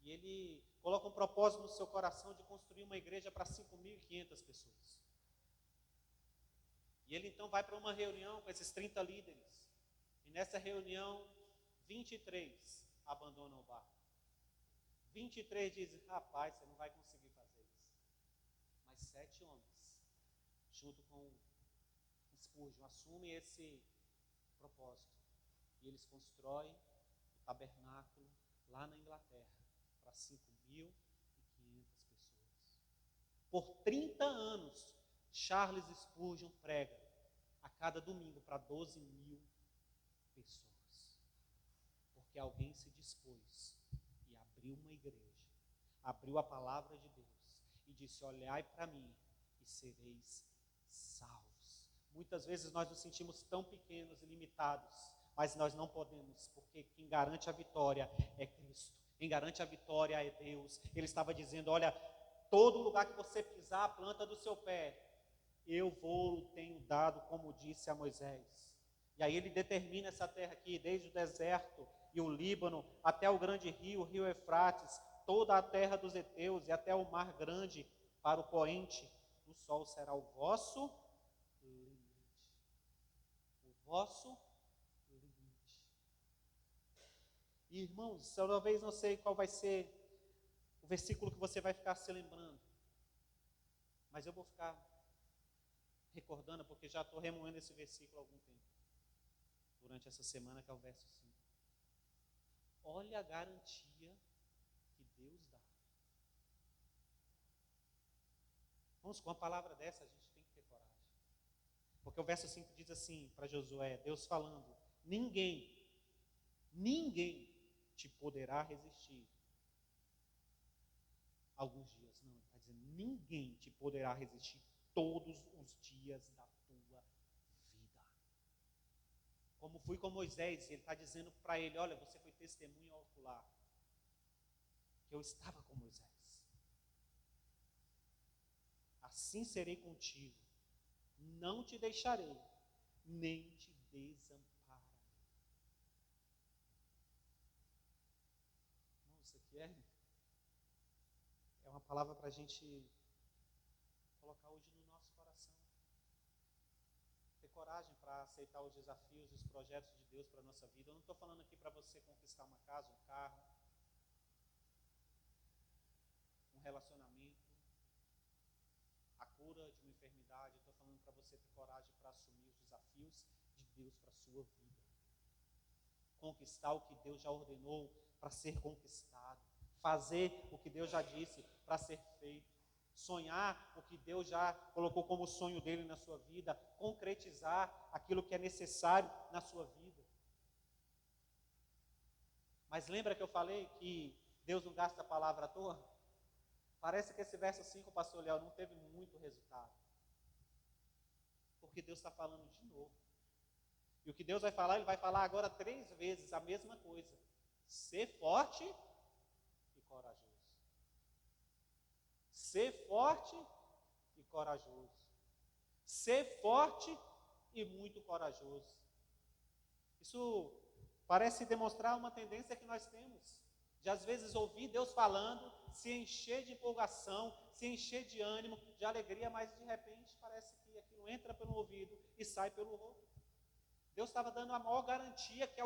E ele coloca um propósito no seu coração de construir uma igreja para 5.500 pessoas. E ele então vai para uma reunião com esses 30 líderes. E nessa reunião, 23 abandonam o barco. 23 dizem, rapaz, você não vai conseguir fazer isso. Mas 7 homens, junto com Spurgeon, assumem esse propósito. E eles constroem o tabernáculo lá na Inglaterra para 5.500 pessoas. Por 30 anos, Charles Spurgeon prega a cada domingo para 12.000 pessoas. Porque alguém se dispôs e abriu uma igreja, abriu a palavra de Deus e disse, olhai para mim e sereis salvos. Muitas vezes nós nos sentimos tão pequenos e limitados, mas nós não podemos, porque quem garante a vitória é Cristo. Quem garante a vitória é Deus. Ele estava dizendo, olha, todo lugar que você pisar a planta do seu pé, eu tenho dado, como disse a Moisés. E aí ele determina essa terra aqui, desde o deserto e o Líbano, até o grande rio, o rio Eufrates, toda a terra dos heteus e até o mar grande, para o poente do sol será o vosso limite. O vosso limite. E, irmãos, talvez não sei qual vai ser o versículo que você vai ficar se lembrando, mas eu vou ficar recordando, porque já estou remoendo esse versículo há algum tempo, durante essa semana, que é o verso 5. Olha a garantia que Deus dá. Vamos, com uma palavra dessa, a gente tem que ter coragem. Porque o verso 5 diz assim, para Josué, Deus falando, ninguém te poderá resistir alguns dias. Não, ele está dizendo, ninguém te poderá resistir todos os dias da tua vida. Como fui com Moisés, ele está dizendo para ele, olha, você foi testemunha ocular, que eu estava com Moisés. Assim serei contigo, não te deixarei, nem te desampararei. Não, isso aqui é uma palavra para a gente colocar hoje no nosso coração. Ter coragem para aceitar os desafios, os projetos de Deus para a nossa vida. Eu não estou falando aqui para você conquistar uma casa, um carro, um relacionamento, a cura de uma enfermidade. Eu estou falando para você ter coragem para assumir os desafios de Deus para a sua vida. Conquistar o que Deus já ordenou para ser conquistado. Fazer o que Deus já disse para ser feito. Sonhar o que Deus já colocou como sonho dele na sua vida. Concretizar aquilo que é necessário na sua vida. Mas lembra que eu falei que Deus não gasta a palavra à toa? Parece que esse verso 5, pastor Léo, não teve muito resultado. Porque Deus está falando de novo. E o que Deus vai falar, ele vai falar agora 3 vezes a mesma coisa. Ser forte e corajoso. Ser forte e corajoso. Ser forte e muito corajoso. Isso parece demonstrar uma tendência que nós temos. De às vezes ouvir Deus falando, se encher de empolgação, se encher de ânimo, de alegria, mas de repente parece que aquilo entra pelo ouvido e sai pelo outro. Deus estava dando a maior garantia que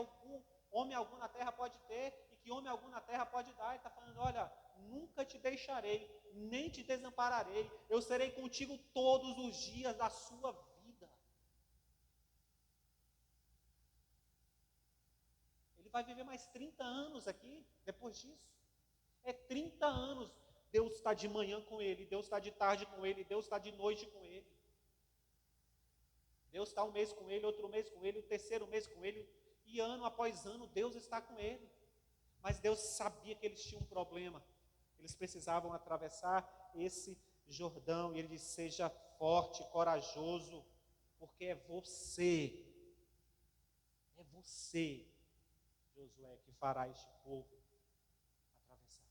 homem algum na terra pode ter e que homem algum na terra pode dar. Ele está falando, olha, nunca te deixarei, nem te desampararei, eu serei contigo todos os dias da sua vida. Ele vai viver mais 30 anos aqui, depois disso. É 30 anos, Deus está de manhã com ele, Deus está de tarde com ele, Deus está de noite com ele. Deus está um mês com ele, outro mês com ele, o terceiro mês com ele, e ano após ano Deus está com ele. Mas Deus sabia que eles tinham um problema. Eles precisavam atravessar esse Jordão. E ele disse, seja forte, corajoso, porque é você você, Josué, que fará este povo atravessar.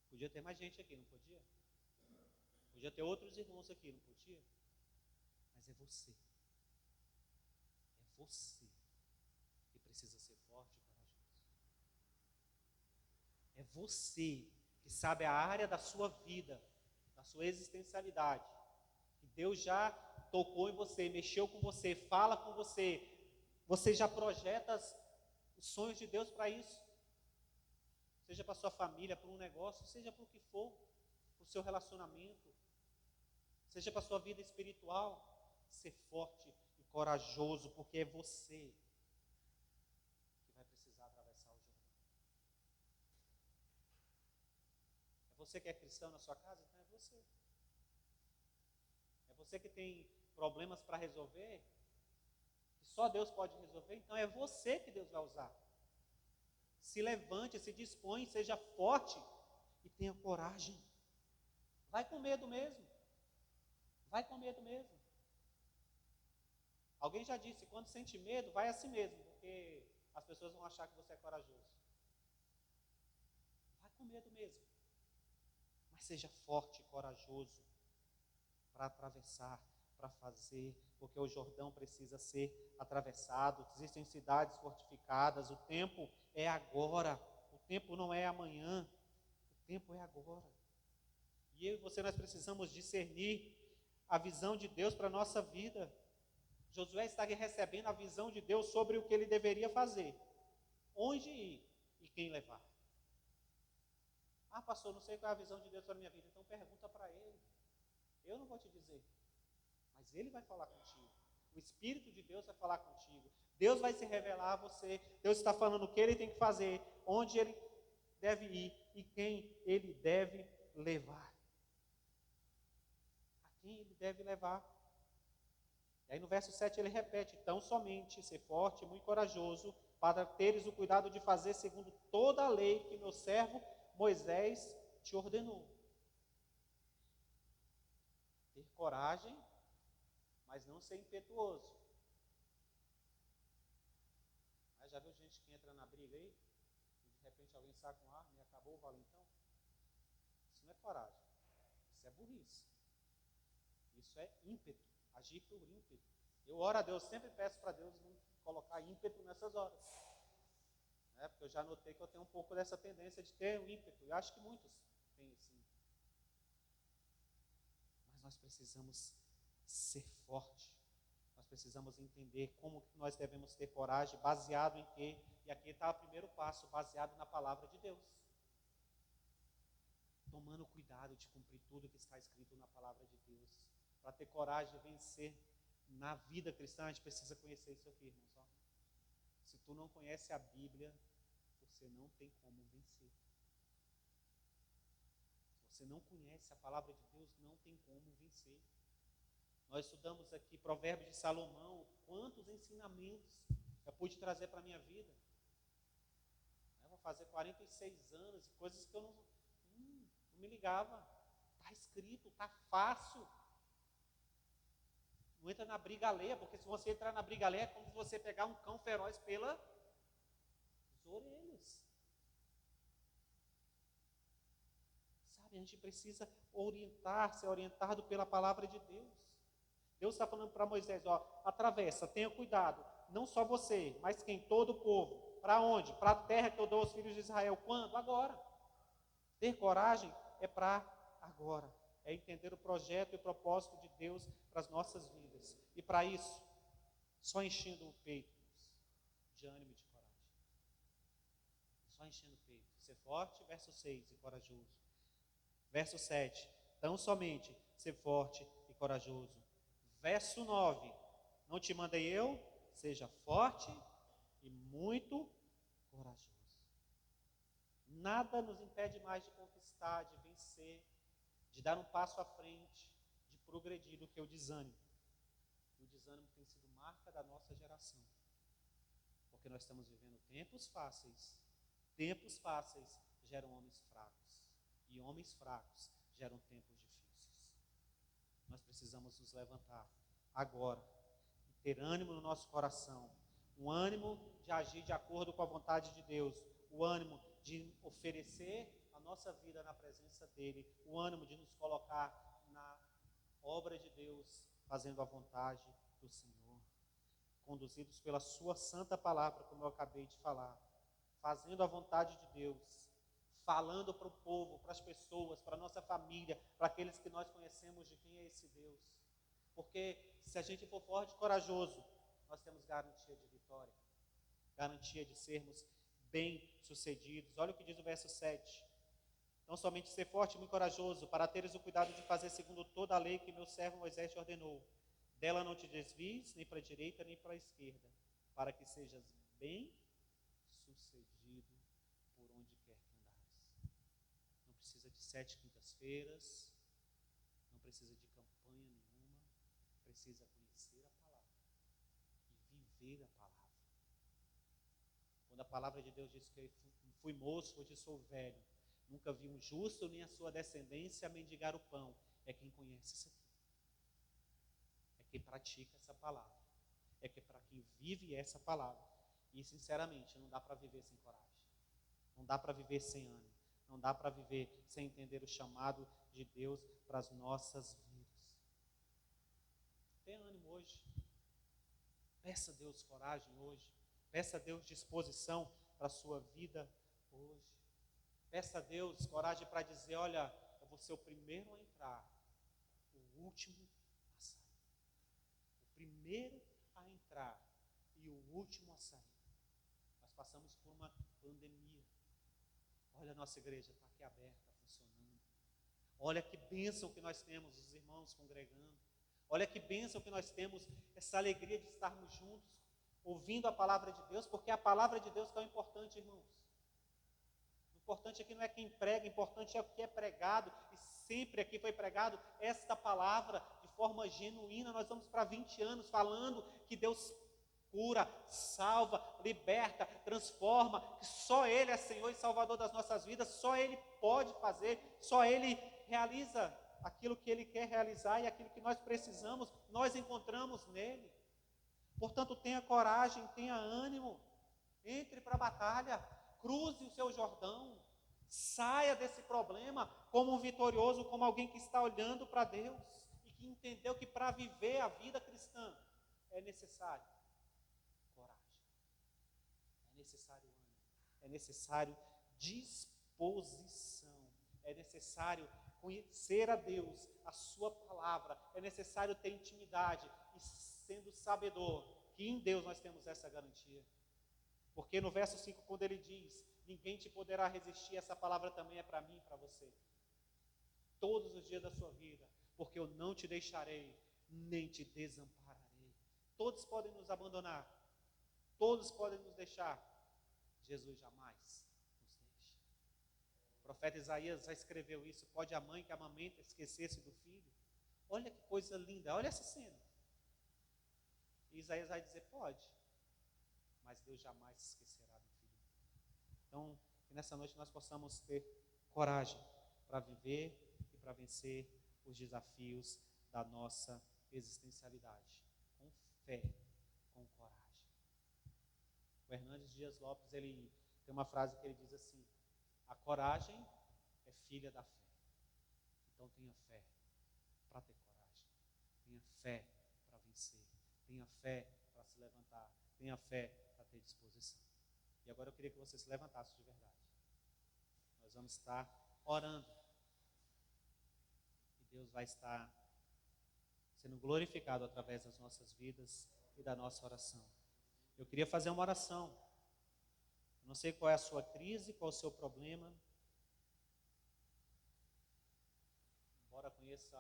Podia ter mais gente aqui, não podia? Podia ter outros irmãos aqui, não podia? Mas é você. É você que precisa ser forte e corajoso. É você que sabe a área da sua vida, da sua existencialidade, que Deus já tocou em você, mexeu com você, fala com você, você já projeta os sonhos de Deus para isso, seja para sua família, para um negócio, seja para o que for, para o seu relacionamento, seja para a sua vida espiritual. Ser forte e corajoso, porque é você que vai precisar atravessar o Jordão. É você que é cristão na sua casa? Então é você. É você que tem problemas para resolver, que só Deus pode resolver, então é você que Deus vai usar. Se levante, se dispõe, seja forte e tenha coragem. Vai com medo mesmo. Vai com medo mesmo. Alguém já disse, quando sente medo, vai a si mesmo, porque as pessoas vão achar que você é corajoso. Vai com medo mesmo. Mas seja forte e corajoso para atravessar, para fazer, porque o Jordão precisa ser atravessado. Existem cidades fortificadas, o tempo é agora, o tempo não é amanhã, o tempo é agora. E eu e você, nós precisamos discernir a visão de Deus para a nossa vida. Josué está recebendo a visão de Deus sobre o que ele deveria fazer, onde ir e quem levar. Ah, pastor, não sei qual é a visão de Deus para a minha vida, então pergunta para ele. Eu não vou te dizer, mas ele vai falar contigo. O Espírito de Deus vai falar contigo. Deus vai se revelar a você. Deus está falando o que ele tem que fazer, onde ele deve ir e quem ele deve levar. A quem ele deve levar. E aí no verso 7 ele repete, tão somente ser forte e muito corajoso, para teres o cuidado de fazer segundo toda a lei que meu servo Moisés te ordenou. Ter coragem, mas não ser impetuoso. Mas já viu gente que entra na briga aí, e de repente alguém saca um arma e acabou o valentão? Isso não é coragem, isso é burrice. Isso é ímpeto. Agir por ímpeto. Eu oro a Deus, sempre peço para Deus não colocar ímpeto nessas horas. Porque eu já notei que eu tenho um pouco dessa tendência de ter um ímpeto. Eu acho que muitos têm esse ímpeto. Mas nós precisamos ser fortes. Nós precisamos entender como que nós devemos ter coragem, baseado em quê? E aqui está o primeiro passo, baseado na palavra de Deus. Tomando cuidado de cumprir tudo que está escrito na palavra de Deus. Para ter coragem de vencer na vida cristã, a gente precisa conhecer isso aqui, irmãos. Ó. Se tu não conhece a Bíblia, você não tem como vencer. Se você não conhece a palavra de Deus, não tem como vencer. Nós estudamos aqui Provérbios de Salomão, quantos ensinamentos eu pude trazer para a minha vida. Eu vou fazer 46 anos, coisas que eu não me ligava. Está escrito, está fácil. Não entra na briga alheia, porque se você entrar na briga alheia é como se você pegar um cão feroz pelas orelhas. Sabe, a gente precisa ser orientado pela palavra de Deus. Deus está falando para Moisés, ó, atravessa, tenha cuidado, não só você, mas quem? Todo o povo. Para onde? Para a terra que eu dou aos filhos de Israel. Quando? Agora. Ter coragem é para agora. É entender o projeto e o propósito de Deus para as nossas vidas. E para isso, só enchendo o peito de ânimo e de coragem. Só enchendo o peito. Ser forte, verso 6, e corajoso. Verso 7, tão somente ser forte e corajoso. Verso 9, não te mandei eu? Seja forte e muito corajoso. Nada nos impede mais de conquistar, de vencer, de dar um passo à frente, de progredir do que o desânimo. O desânimo tem sido marca da nossa geração. Porque nós estamos vivendo tempos fáceis. Tempos fáceis geram homens fracos. E homens fracos geram tempos difíceis. Nós precisamos nos levantar agora e ter ânimo no nosso coração, um ânimo de agir de acordo com a vontade de Deus, o ânimo de oferecer a nossa vida na presença dEle, o ânimo de nos colocar na obra de Deus, fazendo a vontade do Senhor, conduzidos pela sua santa palavra, como eu acabei de falar, fazendo a vontade de Deus, falando para o povo, para as pessoas, para a nossa família, para aqueles que nós conhecemos de quem é esse Deus. Porque se a gente for forte e corajoso, nós temos garantia de vitória, garantia de sermos bem-sucedidos. Olha o que diz o verso 7. Não somente ser forte e muito corajoso, para teres o cuidado de fazer segundo toda a lei que meu servo Moisés te ordenou. Dela não te desvies, nem para a direita, nem para a esquerda, para que sejas bem-sucedido por onde quer que andares. Não precisa de 7 quintas-feiras, não precisa de campanha nenhuma, precisa conhecer a palavra e viver a palavra. Quando a palavra de Deus diz que eu fui moço, hoje sou velho, nunca vi um justo nem a sua descendência mendigar o pão, é quem conhece isso aqui. É quem pratica essa palavra. É que para quem vive essa palavra. E sinceramente, não dá para viver sem coragem. Não dá para viver sem ânimo. Não dá para viver sem entender o chamado de Deus para as nossas vidas. Tenha ânimo hoje. Peça a Deus coragem hoje. Peça a Deus disposição para a sua vida hoje. Peça a Deus coragem para dizer, olha, eu vou ser o primeiro a entrar, o último a sair. O primeiro a entrar e o último a sair. Nós passamos por uma pandemia. Olha, a nossa igreja está aqui aberta, funcionando. Olha que bênção que nós temos, os irmãos congregando. Olha que bênção que nós temos, essa alegria de estarmos juntos, ouvindo a palavra de Deus, porque é a palavra de Deus que é o importante, irmãos. O importante aqui não é quem prega, o importante é o que é pregado, e sempre aqui foi pregado esta palavra de forma genuína. Nós vamos para 20 anos falando que Deus cura, salva, liberta, transforma, que só Ele é Senhor e Salvador das nossas vidas, só Ele pode fazer, só Ele realiza aquilo que Ele quer realizar, e aquilo que nós precisamos, nós encontramos nele. Portanto, tenha coragem, tenha ânimo, entre para a batalha, cruze o seu Jordão, saia desse problema como um vitorioso, como alguém que está olhando para Deus e que entendeu que para viver a vida cristã é necessário coragem, é necessário ânimo, é necessário disposição, é necessário conhecer a Deus, a sua palavra, é necessário ter intimidade e sendo sabedor que em Deus nós temos essa garantia. Porque no verso 5, quando ele diz, ninguém te poderá resistir, essa palavra também é para mim e para você. Todos os dias da sua vida, porque eu não te deixarei, nem te desampararei. Todos podem nos abandonar, todos podem nos deixar, Jesus jamais nos deixa. O profeta Isaías já escreveu isso, pode a mãe que amamenta esquecer-se do filho? Olha que coisa linda, olha essa cena. E Isaías vai dizer, pode, mas Deus jamais se esquecerá do filho. Então, que nessa noite nós possamos ter coragem para viver e para vencer os desafios da nossa existencialidade, com fé, com coragem. O Hernandes Dias Lopes, ele tem uma frase que ele diz assim, a coragem é filha da fé. Então tenha fé para ter coragem, tenha fé para vencer, tenha fé para se levantar, tenha fé para ter disposição. E agora eu queria que você se levantasse de verdade. Nós vamos estar orando. E Deus vai estar sendo glorificado através das nossas vidas e da nossa oração. Eu queria fazer uma oração. Eu não sei qual é a sua crise, qual é o seu problema. Embora conheça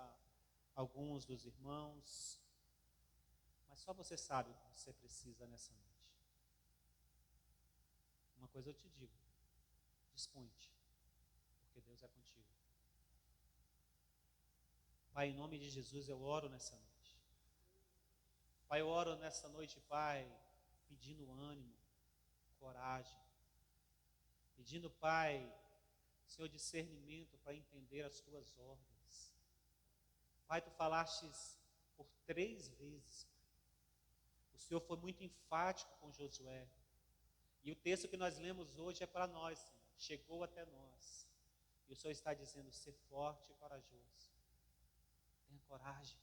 alguns dos irmãos, mas só você sabe o que você precisa nessa noite. Uma coisa eu te digo, dispõe-te, porque Deus é contigo. Pai, em nome de Jesus eu oro nessa noite. Pai, eu oro nessa noite, Pai, pedindo ânimo, coragem, pedindo, Pai, Senhor, discernimento para entender as Tuas ordens. Pai, Tu falastes por 3 vezes, Senhor foi muito enfático com Josué. E o texto que nós lemos hoje é para nós, Senhor. Chegou até nós. E o Senhor está dizendo, ser forte e corajoso. Tenha coragem.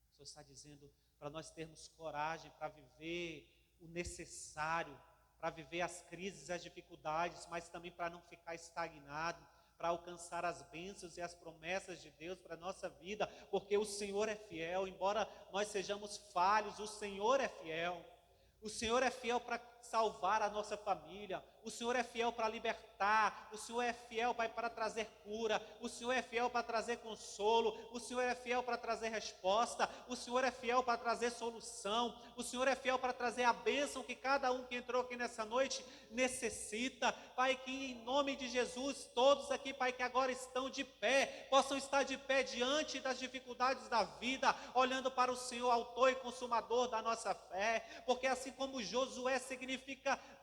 O Senhor está dizendo para nós termos coragem para viver o necessário, para viver as crises, as dificuldades, mas também para não ficar estagnado, para alcançar as bênçãos e as promessas de Deus para a nossa vida, porque o Senhor é fiel, embora nós sejamos falhos, o Senhor é fiel. O Senhor é fiel para salvar a nossa família, o Senhor é fiel para libertar, o Senhor é fiel, Pai, para trazer cura, o Senhor é fiel para trazer consolo, o Senhor é fiel para trazer resposta, o Senhor é fiel para trazer solução, o Senhor é fiel para trazer a bênção que cada um que entrou aqui nessa noite necessita. Pai, que em nome de Jesus, todos aqui, Pai, que agora estão de pé, possam estar de pé diante das dificuldades da vida, olhando para o Senhor, autor e consumador da nossa fé, porque assim como Josué significa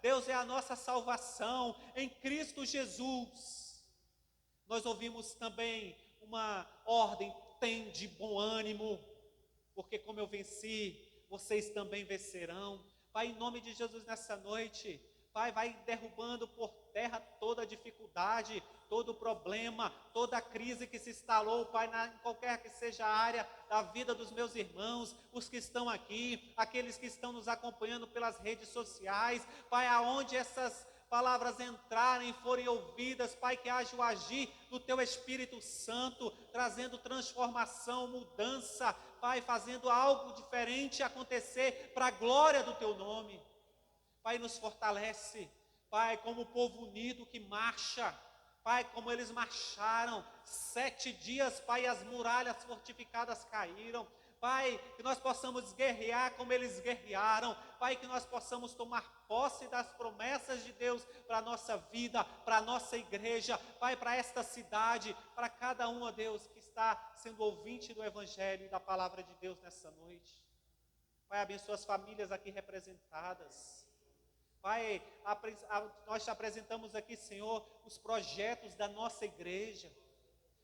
Deus é a nossa salvação em Cristo Jesus. Nós ouvimos também uma ordem, tem de bom ânimo, porque como eu venci, vocês também vencerão. Pai, em nome de Jesus nessa noite, Pai, vai derrubando por terra toda a dificuldade, todo o problema, toda a crise que se instalou, Pai, em qualquer que seja a área da vida dos meus irmãos, os que estão aqui, aqueles que estão nos acompanhando pelas redes sociais, Pai, aonde essas palavras entrarem, forem ouvidas, Pai, que haja o agir do Teu Espírito Santo, trazendo transformação, mudança, Pai, fazendo algo diferente acontecer para a glória do Teu nome. Pai, nos fortalece, Pai, como o povo unido que marcha, Pai, como eles marcharam, 7 dias, Pai, as muralhas fortificadas caíram, Pai, que nós possamos guerrear como eles guerrearam, Pai, que nós possamos tomar posse das promessas de Deus para a nossa vida, para a nossa igreja, Pai, para esta cidade, para cada um, ó Deus, que está sendo ouvinte do Evangelho e da Palavra de Deus nessa noite. Pai, abençoa as famílias aqui representadas. Pai, nós te apresentamos aqui, Senhor, os projetos da nossa igreja.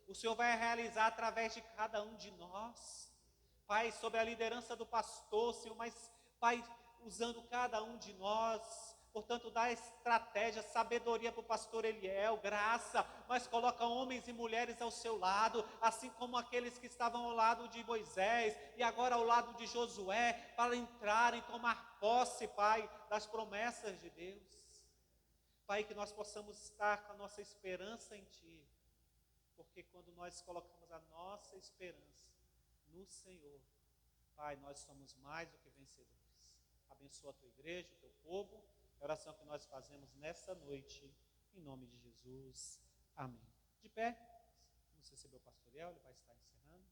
O Senhor vai realizar através de cada um de nós. Pai, sob a liderança do pastor, Senhor, mas, Pai, usando cada um de nós. Portanto, dá estratégia, sabedoria para o pastor Eliel, graça, mas coloca homens e mulheres ao seu lado, assim como aqueles que estavam ao lado de Moisés e agora ao lado de Josué, para entrarem, tomar posse, Pai, das promessas de Deus. Pai, que nós possamos estar com a nossa esperança em Ti, porque quando nós colocamos a nossa esperança no Senhor, Pai, nós somos mais do que vencedores. Abençoa a Tua igreja, o Teu povo. É a oração que nós fazemos nessa noite, em nome de Jesus. Amém. De pé, vamos receber o pastor Eliel, ele vai estar encerrando.